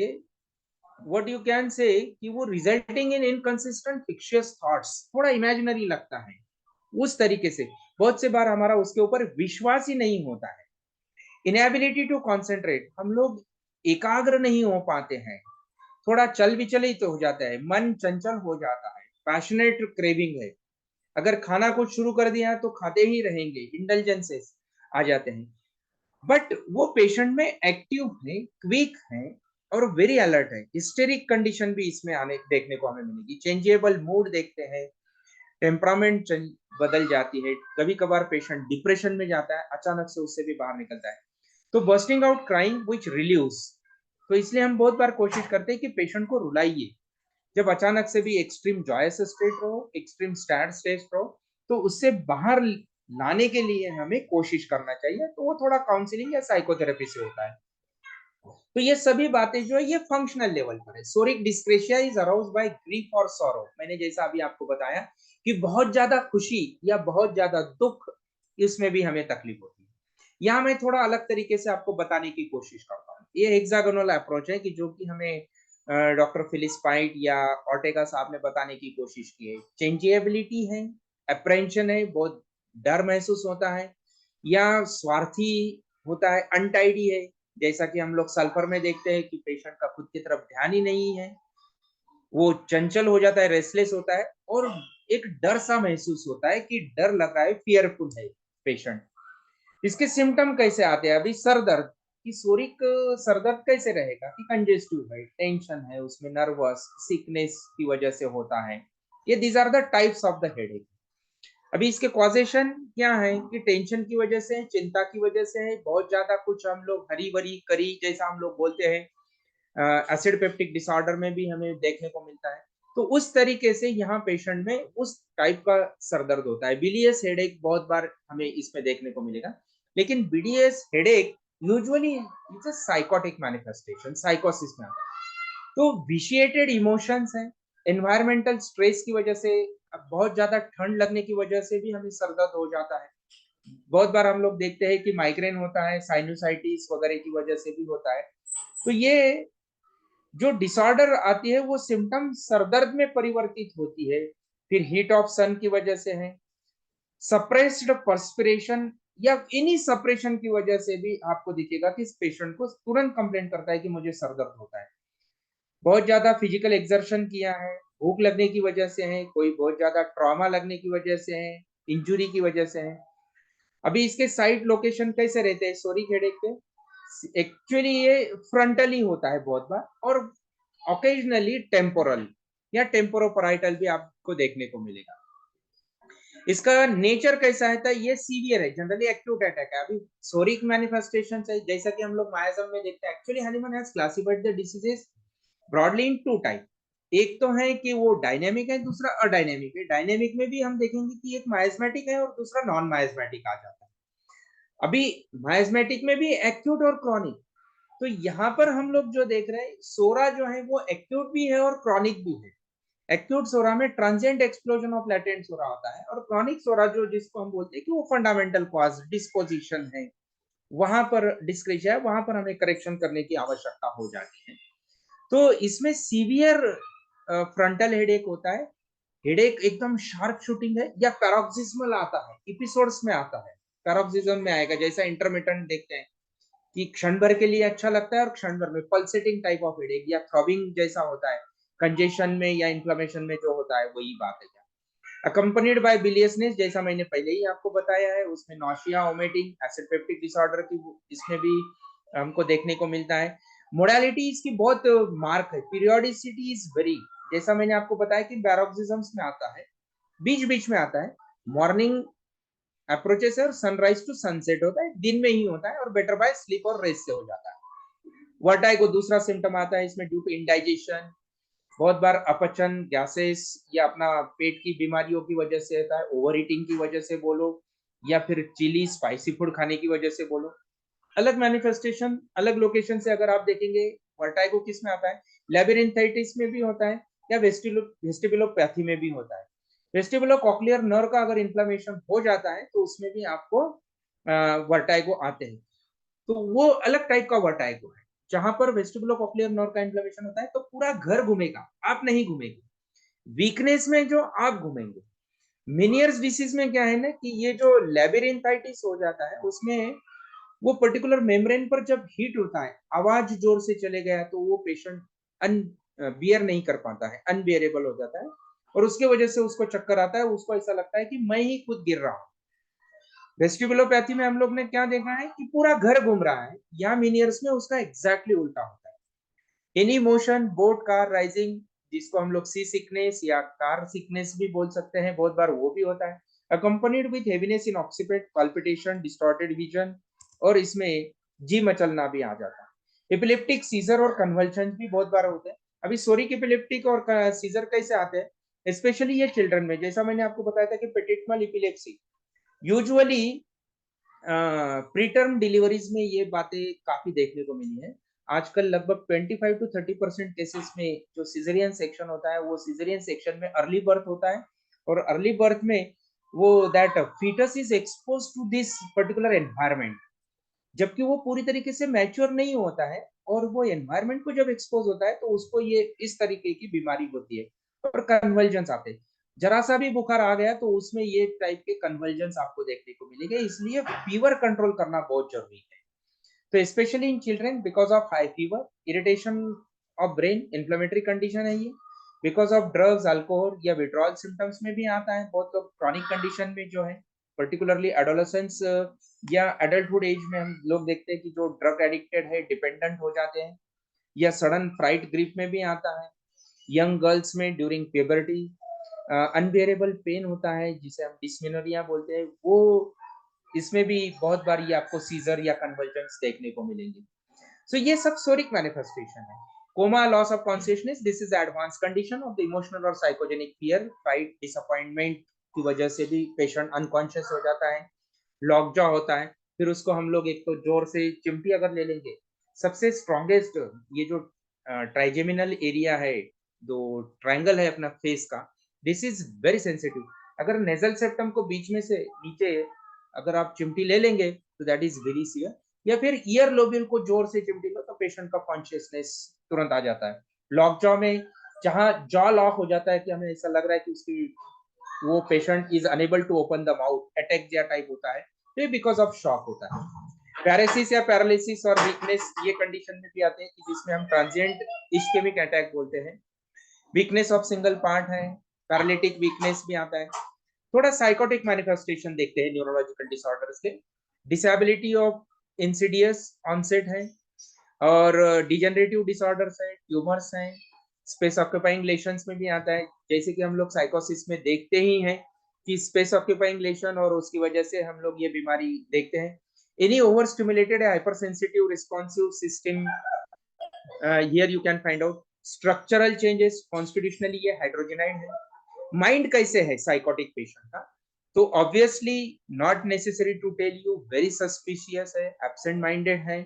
Speaker 3: व्हाट यू कैन से कि वो resulting in inconsistent fictitious thoughts, थोड़ा इमेजिनरी लगता है उस तरीके से। बहुत से बार हमारा उसके ऊपर विश्वास ही नहीं होता है। इनएबिलिटी टू कॉन्सेंट्रेट, हम लोग एकाग्र नहीं हो पाते हैं, थोड़ा चल विचलित हो जाता है, मन चंचल हो जाता है, पैशनेट क्रेविंग है, अगर खाना कुछ शुरू कर दिया तो खाते ही रहेंगे, इंडल्जेंसेस आ जाते हैं। बट वो पेशेंट में एक्टिव है, क्विक है और वेरी अलर्ट है। हिस्टेरिक कंडीशन भी इसमें आने देखने को हमें मिलेगी। चेंजेबल मूड देखते हैं, टेम्परामेंट बदल जाती है, कभी कभार पेशेंट डिप्रेशन में जाता है, अचानक से उससे भी बाहर निकलता है। तो बर्स्टिंग आउट क्राइंग विच रिलीव्स, तो इसलिए हम बहुत बार कोशिश करते हैं कि पेशेंट को रुलाइए। जब अचानक से भी एक्सट्रीम जॉयस स्टेट रहो, एक्सट्रीम सैड स्टेट रहो, तो उससे बाहर लाने के लिए हमें कोशिश करना चाहिए। तो वो थोड़ा काउंसलिंग या साइकोथेरेपी से होता है। तो ये सभी बातें जो है ये फंक्शनल लेवल पर है। Psoric dyscrasia is aroused by grief और सॉरो, मैंने जैसा अभी आपको बताया कि बहुत ज्यादा खुशी या बहुत ज्यादा दुख, इसमें भी हमें तकलीफ होती है। यहाँ मैं थोड़ा अलग तरीके से आपको बताने की कोशिश करता हूँ। ये हेक्सागोनल अप्रोच है कि जो कि हमें डॉक्टर फिलिस पाइट या ऑर्टेगा साहब ने बताने की कोशिश की है। चेंजेबिलिटी है, अप्रेंशन है, बहुत डर महसूस होता है, या स्वार्थी होता है, अनटाइडी है, जैसा कि हम लोग सल्फर में देखते हैं कि पेशेंट का खुद की तरफ ध्यान ही नहीं है, वो चंचल हो जाता है, रेस्टलेस होता है, और एक डर सा महसूस होता है कि डर लग रहा है, फियरफुल है पेशेंट। इसके सिम्टम कैसे आते हैं? अभी सर दर्द की, सोरिक सर दर्द कैसे रहेगा कि कंजेस्टिव है, टेंशन है, उसमें नर्वस सिकनेस की वजह से होता है। ये these are the types of the headache. अभी इसके कॉजेशन क्या है कि टेंशन की वजह से, चिंता की वजह से है, बहुत ज्यादा कुछ हम लोग हरी भरी करी जैसा हम लोग बोलते हैं, एसिड पेप्टिक डिसऑर्डर में भी हमें देखने को मिलता है। तो उस तरीके से यहाँ पेशेंट में उस टाइप का सरदर्द होता है। बीडीएस हेडेक बहुत बार हमें इसमें देखने को मिलेगा, लेकिन BDS headache usually it's a psychotic manifestation, साइकोसिस में आता है। तो विशिएटेड इमोशंस है, एनवायरमेंटल स्ट्रेस की वजह से, बहुत ज्यादा ठंड लगने की वजह से भी हमें सरदर्द हो जाता है। बहुत बार हम लोग देखते हैं कि माइग्रेन होता है, साइनोसाइटिस वगैरह की वजह से भी होता है। तो ये जो डिसऑर्डर आती है वो सिम्टम सरदर्द में परिवर्तित होती है। फिर हीट ऑफ सन की वजह से है, सप्रेस्ड पर्सपिरेशन या इन्हीं सप्रेशन की वजह से भी आपको दिखेगा कि इस पेशेंट को तुरंत कंप्लेंट करता है कि मुझे सरदर्द होता है। बहुत ज्यादा फिजिकल एक्सर्शन किया है, भूख लगने की वजह से है, कोई बहुत ज्यादा ट्रॉमा लगने की वजह से है, इंजुरी की वजह से है। अभी इसके साइट लोकेशन कैसे रहते हैं सोरिक हेडेक के? एक्चुअली ये फ्रंटली होता है बहुत बार, और ऑकेजनली टेम्पोरल या टेम्पोरोपराइटल भी आपको देखने को मिलेगा। इसका नेचर कैसा है? ये सीवियर है, जनरली एक्यूट अटैक है। अभी सोरिक मैनिफेस्टेशन है जैसा कि हम लोग मायाजम में देखते हैं। Actually Hahnemann has classified the diseases broadly in two type. एक तो है कि वो डायनेमिक है, दूसरा अडायनेमिक है। डायनेमिक में भी हम देखेंगे कि एक माइस्मेटिक है और दूसरा नॉन माइस्मेटिक आ जाता है। अभी माइस्मेटिक में भी एक्यूट और क्रॉनिक। तो यहाँ पर हम लोग जो देख रहे हैं, सोरा जो है वो एक्यूट भी है और क्रॉनिक भी है। एक्यूट सोरा में ट्रांजिएंट एक्सप्लोजन ऑफ लैटेंट सोरा होता है, और क्रॉनिक सोरा जो जिसको हम बोलते हैं कि वो फंडामेंटल कॉज डिस्पोजिशन है, वहां पर डिस्क्रेशिया है, वहां पर हमें करेक्शन करने की आवश्यकता हो जाती है। तो इसमें सीवियर फ्रंटल हेडेक होता है, हेडेक एकदम शार्प शूटिंग है, या पैरोक्सिस्मल आता है, एपिसोड्स में आता है, पैरोक्सिज्म में आएगा। जैसा इंटरमिटेंट देखते हैं कि क्षण भर के लिए अच्छा लगता है और क्षण भर में पल्सेटिंग टाइप ऑफ हेडेक या थ्रॉबिंग जैसा होता है, कंजेशन में या इन्फ्लेमेशन में जो होता है वही बात है। अकम्पनीड बाय बिलियसनेस, जैसा मैंने पहले ही आपको बताया है, उसमें nausea, vomiting, acid peptic disorder की इसमें भी हमको देखने को मिलता है। मोडालिटी इसकी बहुत मार्क है, पीरियोडिसिटी इज वेरी, जैसा मैंने आपको बताया कि पैरोक्सिज्म्स में आता है, बीच बीच में आता है, मॉर्निंग अप्रोचेस और सनराइज टू सनसेट होता है, दिन में ही होता है और बेटर बाय स्लीप और रेस्ट से हो जाता है। वर्टाइगो दूसरा सिम्टम आता है इसमें ड्यू टू इंडाइजेशन, बहुत बार अपचन, गैसेस या अपना पेट की बीमारियों की वजह से होता है, ओवर ईटिंग की वजह से बोलो या फिर चिली स्पाइसी फूड खाने की वजह से बोलो। अलग मैनिफेस्टेशन अलग लोकेशन से अगर आप देखेंगे, वर्टाइगो किस में आता है, लेबिरिंथाइटिस में भी होता है या वेस्टिबुलोपैथी में भी होता है। वेस्टिबुलोकॉक्लियर नर्व का अगर इन्फ्लेमेशन हो जाता है तो उसमें भी आपको वर्टाइगो आते हैं। तो वो अलग टाइप का वर्टाइगो है, जहां पर वेस्टिबुलोकॉक्लियर नर्व का इन्फ्लेमेशन होता है तो पूरा घर घूमेगा, आप नहीं घूमेंगे। वीकनेस में जो आप घूमेंगे। मेनियर्स डिसीज में क्या है ना कि ये जो लेबिरिंथाइटिस हो जाता है उसमें वो पर्टिकुलर मेम्ब्रेन पर जब हीट होता है, आवाज जोर से चले गया तो वो पेशेंट बियर नहीं कर पाता है, अनबियरेबल हो जाता है और उसके वजह से उसको चक्कर आता है, उसको ऐसा लगता है कि मैं ही खुद गिर रहा हूँ। वेस्टिबुलोपैथी में हम लोग ने क्या देखा है कि पूरा घर घूम रहा है, या मीनियर्स में उसका एग्जैक्टली उल्टा होता है। Any motion, boat, car rising, जिसको हम लोग सी सिकनेस या कार सिकनेस भी बोल सकते हैं, बहुत बार वो भी होता है, accompanied with heaviness in occiput, palpitation, distorted vision, और इसमें जी मचलना भी आ जाता है। एपिलेप्टिक सीजर और कन्वल्शन भी बहुत बार होते हैं। अभी सोरिक एपिलेप्टिक और सीजर कैसे आते हैं, स्पेशली ये चिल्ड्रन में, जैसा मैंने आपको बताया था कि पेटिटमल एपिलेप्सी यूजुअली प्रीटर्म डिलीवरीज में ये बातें काफी देखने को मिली है। आजकल लगभग 25 to 30% केसेस में जो सिजेरियन सेक्शन होता है वो सिजेरियन सेक्शन में अर्ली बर्थ होता है, और अर्ली बर्थ में वो that foetus is expose to this particular environment, जबकि वो पूरी तरीके से मैच्योर नहीं होता है, और वो एनवायरमेंट को जब एक्सपोज होता है तो उसको ये इस तरीके की बीमारी होती है और कन्वल्जन्स आते हैं। जरा सा भी बुखार आ गया तो उसमें ये टाइप के कन्वल्जन्स आपको देखने को मिलेंगे, इसलिए फीवर कंट्रोल करना बहुत जरूरी है। तो specially in children because of high fever, irritation of brain, inflammatory condition है ये, बिकॉज ऑफ ड्रग्स, अल्कोहल या विड्रॉल सिम्टम्स में भी आता है। बहुत लोग क्रॉनिक कंडीशन में जो है, पर्टिकुलरली एडोलेसेंस या एडल्टहुड एज में हम लोग देखते हैं कि जो ड्रग एडिक्टेड है, डिपेंडेंट हो जाते हैं, या सडन फ्राइट ग्रिप में भी आता है। यंग गर्ल्स में ड्यूरिंग प्यूबर्टी अनबियरेबल पेन होता है जिसे हम डिस्मेनोरिया बोलते हैं, वो इसमें भी बहुत बार ये आपको सीजर या कन्वल्जन्स देखने को मिलेंगे। सो ये सब सोरिक मैनिफेस्टेशन है। Coma, loss of consciousness, this is advance condition of the emotional और साइकोजेनिक फियर, फ्राइट, डिसअपॉइंटमेंट की वजह से भी पेशेंट अनकॉन्शियस हो जाता है, लॉकजॉ होता है। फिर उसको हम लोग एक तो जोर से चिमटी अगर ले लेंगे, सबसे स्ट्रॉन्गेस्ट ये जो ट्राइजेमिनल एरिया है, जो ट्रायंगल है अपना फेस का, दिस इज वेरी सेंसिटिव। अगर नेजल सेप्टम को बीच में से नीचे अगर आप चिमटी ले लेंगे तो दैट इज वेरी सीवियर, या फिर ईयर लोब्यूल को जोर से चिमटी लो तो पेशेंट का कॉन्शियसनेस तुरंत आ जाता है। लॉक जॉ में जहां जॉ लॉक हो जाता है कि हमें ऐसा लग रहा है कि उसकी वो patient is unable to open the mouth, attack या टाइप होता है, तो ये बिकॉज ऑफ शॉक होता है। पैरालिसिस या पैरालिसिस और वीकनेस ये कंडीशन में भी आते हैं कि जिसमें हम ट्रांजिएंट इस्केमिक अटैक बोलते हैं। वीकनेस ऑफ सिंगल पार्ट है, पैरालिटिक वीकनेस भी आता है। थोड़ा साइकोटिक मैनिफेस्टेशन देखते हैं न्यूरोलॉजिकल डिसऑर्डर्स के। डिसेबिलिटी ऑफ इंसिडियस ऑनसेट है, और डिजेनरेटिव डिसऑर्डर्स है, ट्यूमर्स हैं, स्पेस ऑक्यूपाइंग लेशंस में भी आता है, जैसे कि हम लोग साइकोसिस में देखते ही हैं कि स्पेस ऑक्यूपाइंग लेशन और उसकी वजह से हम लोग ये बीमारी देखते हैं। Any over stimulated hyper sensitive responsive system, here you can find out structural changes, constitutionally ये हाइड्रोजेनाइड है। माइंड कैसे है साइकोटिक पेशेंट का, तो obviously not necessary to tell you, very suspicious है, एब्सेंट माइंडेड है,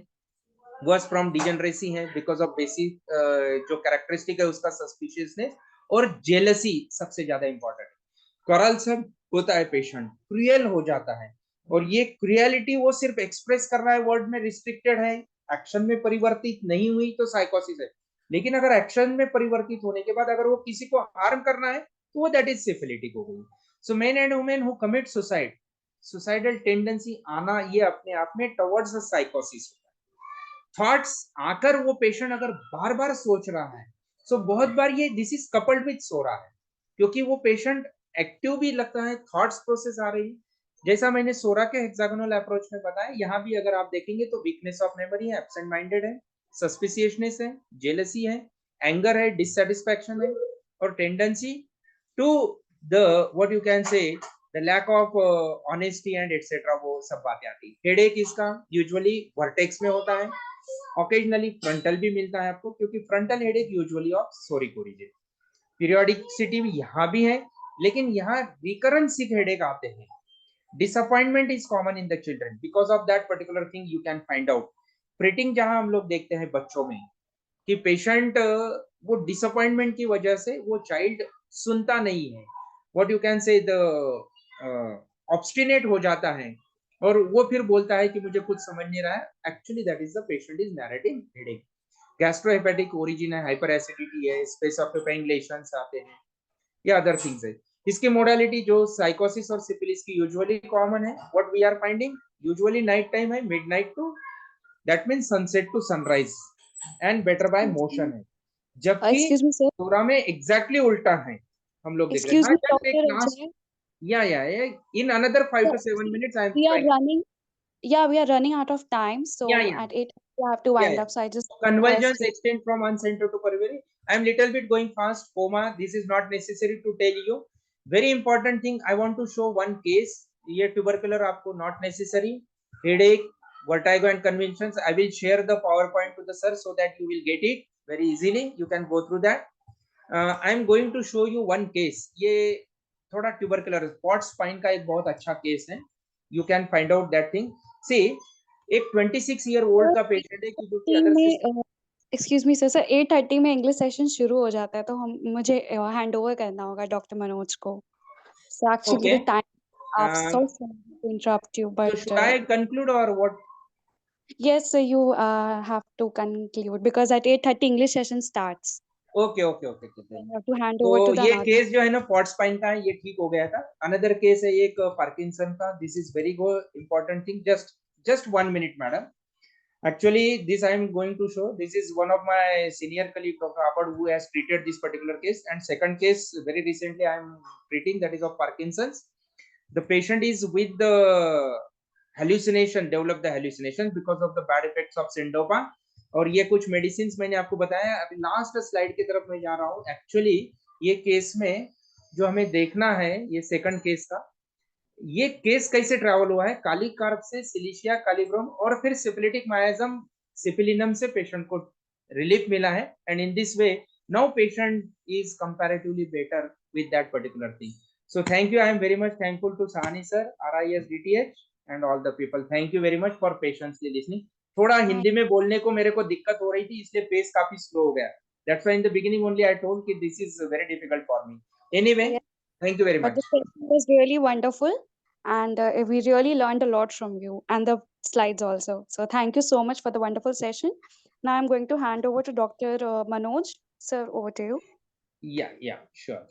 Speaker 3: वर्स फ्रॉम डिजेनरेसी है, बिकॉज ऑफ बेसिक जो कैरेक्टरिस्टिक है उसका सस्पिशियसनेस, और जेलसी सबसे ज्यादा इंपॉर्टेंट है। करल सब होता है, पेशेंट क्रूएल हो जाता है, और ये क्रूएलिटी वो सिर्फ एक्सप्रेस कर रहा है, वर्ड में रिस्ट्रिक्टेड है, एक्शन में परिवर्तित नहीं हुई तो साइकोसिस है। लेकिन अगर एक्शन में परिवर्तित होने के बाद अगर वो किसी को हार्म करना है तो वो दैट इज सिफिलिटिक हो गई। So main and women who commit suicide, suicidal tendency आना ये अपने आप में टवर्ड्स द साइकोसिस होता है। थॉट्स आकर वो पेशेंट अगर बार बार सोच रहा है, सो बहुत बार ये this is coupled with so रहा है, क्योंकि वो पेशेंट एक्टिव भी लगता है, थॉट्स प्रोसेस आ रही है। जैसा मैंने सोरा के हेक्सागोनल अप्रोच में बताया, यहाँ भी अगर आप देखेंगे तो वीकनेस ऑफ मेमोरी है, एब्सेंट माइंडेड है, सस्पिशियसनेस है, जेलसी है, एंगर है, डिससेटिस्फैक्शन है, और tendency to what you can say, the lack of honesty and etc. वो सब बातें आती है। हेडेक इसका यूजुअली वर्टेक्स में होता है, ऑकेजनली फ्रंटल भी मिलता है आपको, क्योंकि frontal headache usually of psoric origin. Periodicity यहाँ भी है, लेकिन यहाँ रिकरेंसिक हेडेक आते हैं। Disappointment is common in the children, because of that particular thing you can find out. Fretting जहां हम लोग देखते हैं बच्चों में कि पेशेंट वो डिसअपॉइंटमेंट की वजह से वो चाइल्ड सुनता नहीं है, what you can say the obstinate हो जाता है, और वो फिर बोलता है कि मुझे कुछ समझ नहीं रहा है। Actually that is the patient is narrating headache. Gastrohepatic origin है, हाइपर एसिडिटी है, स्पेस ऑक्यूपाइंग लेशंस आते हैं, या अदर थिंग्स है। इसकी मोडालिटी जो साइकोसिस और सिफिलिस की यूजुअली कॉमन है, what we are finding usually night time है, midnight to that means sunset to sunrise, and better by motion है। जबकि
Speaker 4: Excuse me, sir.
Speaker 3: कोरा में एग्जैक्टली उल्टा है, हम लोग देख रहे हैं।
Speaker 4: Excuse me,
Speaker 3: जस्ट एक
Speaker 4: Dr.
Speaker 3: Last,
Speaker 4: Ajay.
Speaker 3: या in another 5
Speaker 4: Sir,
Speaker 3: to 7 minutes I am
Speaker 4: we are
Speaker 3: trying.
Speaker 4: running. Yeah, we are running out of time. So
Speaker 3: Yeah.
Speaker 4: at 8 we have to wind
Speaker 3: Yeah.
Speaker 4: up. So I just
Speaker 3: Convergence
Speaker 4: request you.
Speaker 3: extend from uncenter to periphery. I am little bit going fast. Coma, this is not necessary to tell you. Very important thing, I want to show one case. ये tubercular आपको not necessary. Headache, vertigo and convulsions. I will share the PowerPoint to the sir so that you will get it very easily. You can go through that. I am going to show you one case. ये थोड़ा tubercular spot spine का एक बहुत अच्छा केस है. You can find out that thing. See, एक 26-year-old का पेशेंट है कि जो कि अगर
Speaker 4: एक्सक्यूज मी सर 8:30 में इंग्लिश सेशन शुरू हो जाता है, तो मुझे हैंड ओवर करना होगा डॉक्टर मनोज को। सो एक्चुअली द टाइम आप so sorry interrupt you, but
Speaker 3: should I conclude or what?
Speaker 4: Yes, so you have to conclude because at 8:30 English session starts.
Speaker 3: Okay.
Speaker 4: I have to hand over to
Speaker 3: तो
Speaker 4: the
Speaker 3: ये
Speaker 4: another.
Speaker 3: केस जो है ना पॉट स्पाइन का है, ये ठीक हो गया था। अनदर केस है एक पार्किंसन का। This is very important thing. Just 1 minute, madam. Actually, this I am going to show. This is one of my senior colleague, Dr. Abad, who has treated this particular case. And second case, very recently I am treating, that is of Parkinson's. The patient is with the hallucination, developed the hallucination because of the bad effects of syndopa. और ये कुछ मेडिसिन मैंने आपको बताया। अभी लास्ट स्लाइड की तरफ मैं जा रहा हूँ। एक्चुअली ये केस में जो हमें देखना है, ये सेकंड केस का, ये केस कैसे ट्रैवल हुआ है, काली कार्प से सिलिशिया कालिब्रम और फिर सिफिलिटिक मायाजम सिफिलिनम से पेशेंट को रिलीफ मिला है। And in this way now patient is comparatively better with that particular thing. So thank you. I am very much thankful to Sahni sir, RIS DTH and all the people. Thank you very much for patiently listening. थोड़ा हिंदी में बोलने को मेरे को दिक्कत हो रही थी, इसलिए पेस काफी स्लो हो गया। That's why in the beginning only I told कि this is very difficult for me. Anyway, thank you very
Speaker 4: But
Speaker 3: much.
Speaker 4: the session was really wonderful, and we really learned a lot from you and the slides also. So thank you so much for the wonderful session. Now I'm going to hand over to Dr. Manoj. Sir, over to you.
Speaker 3: Yeah, sure.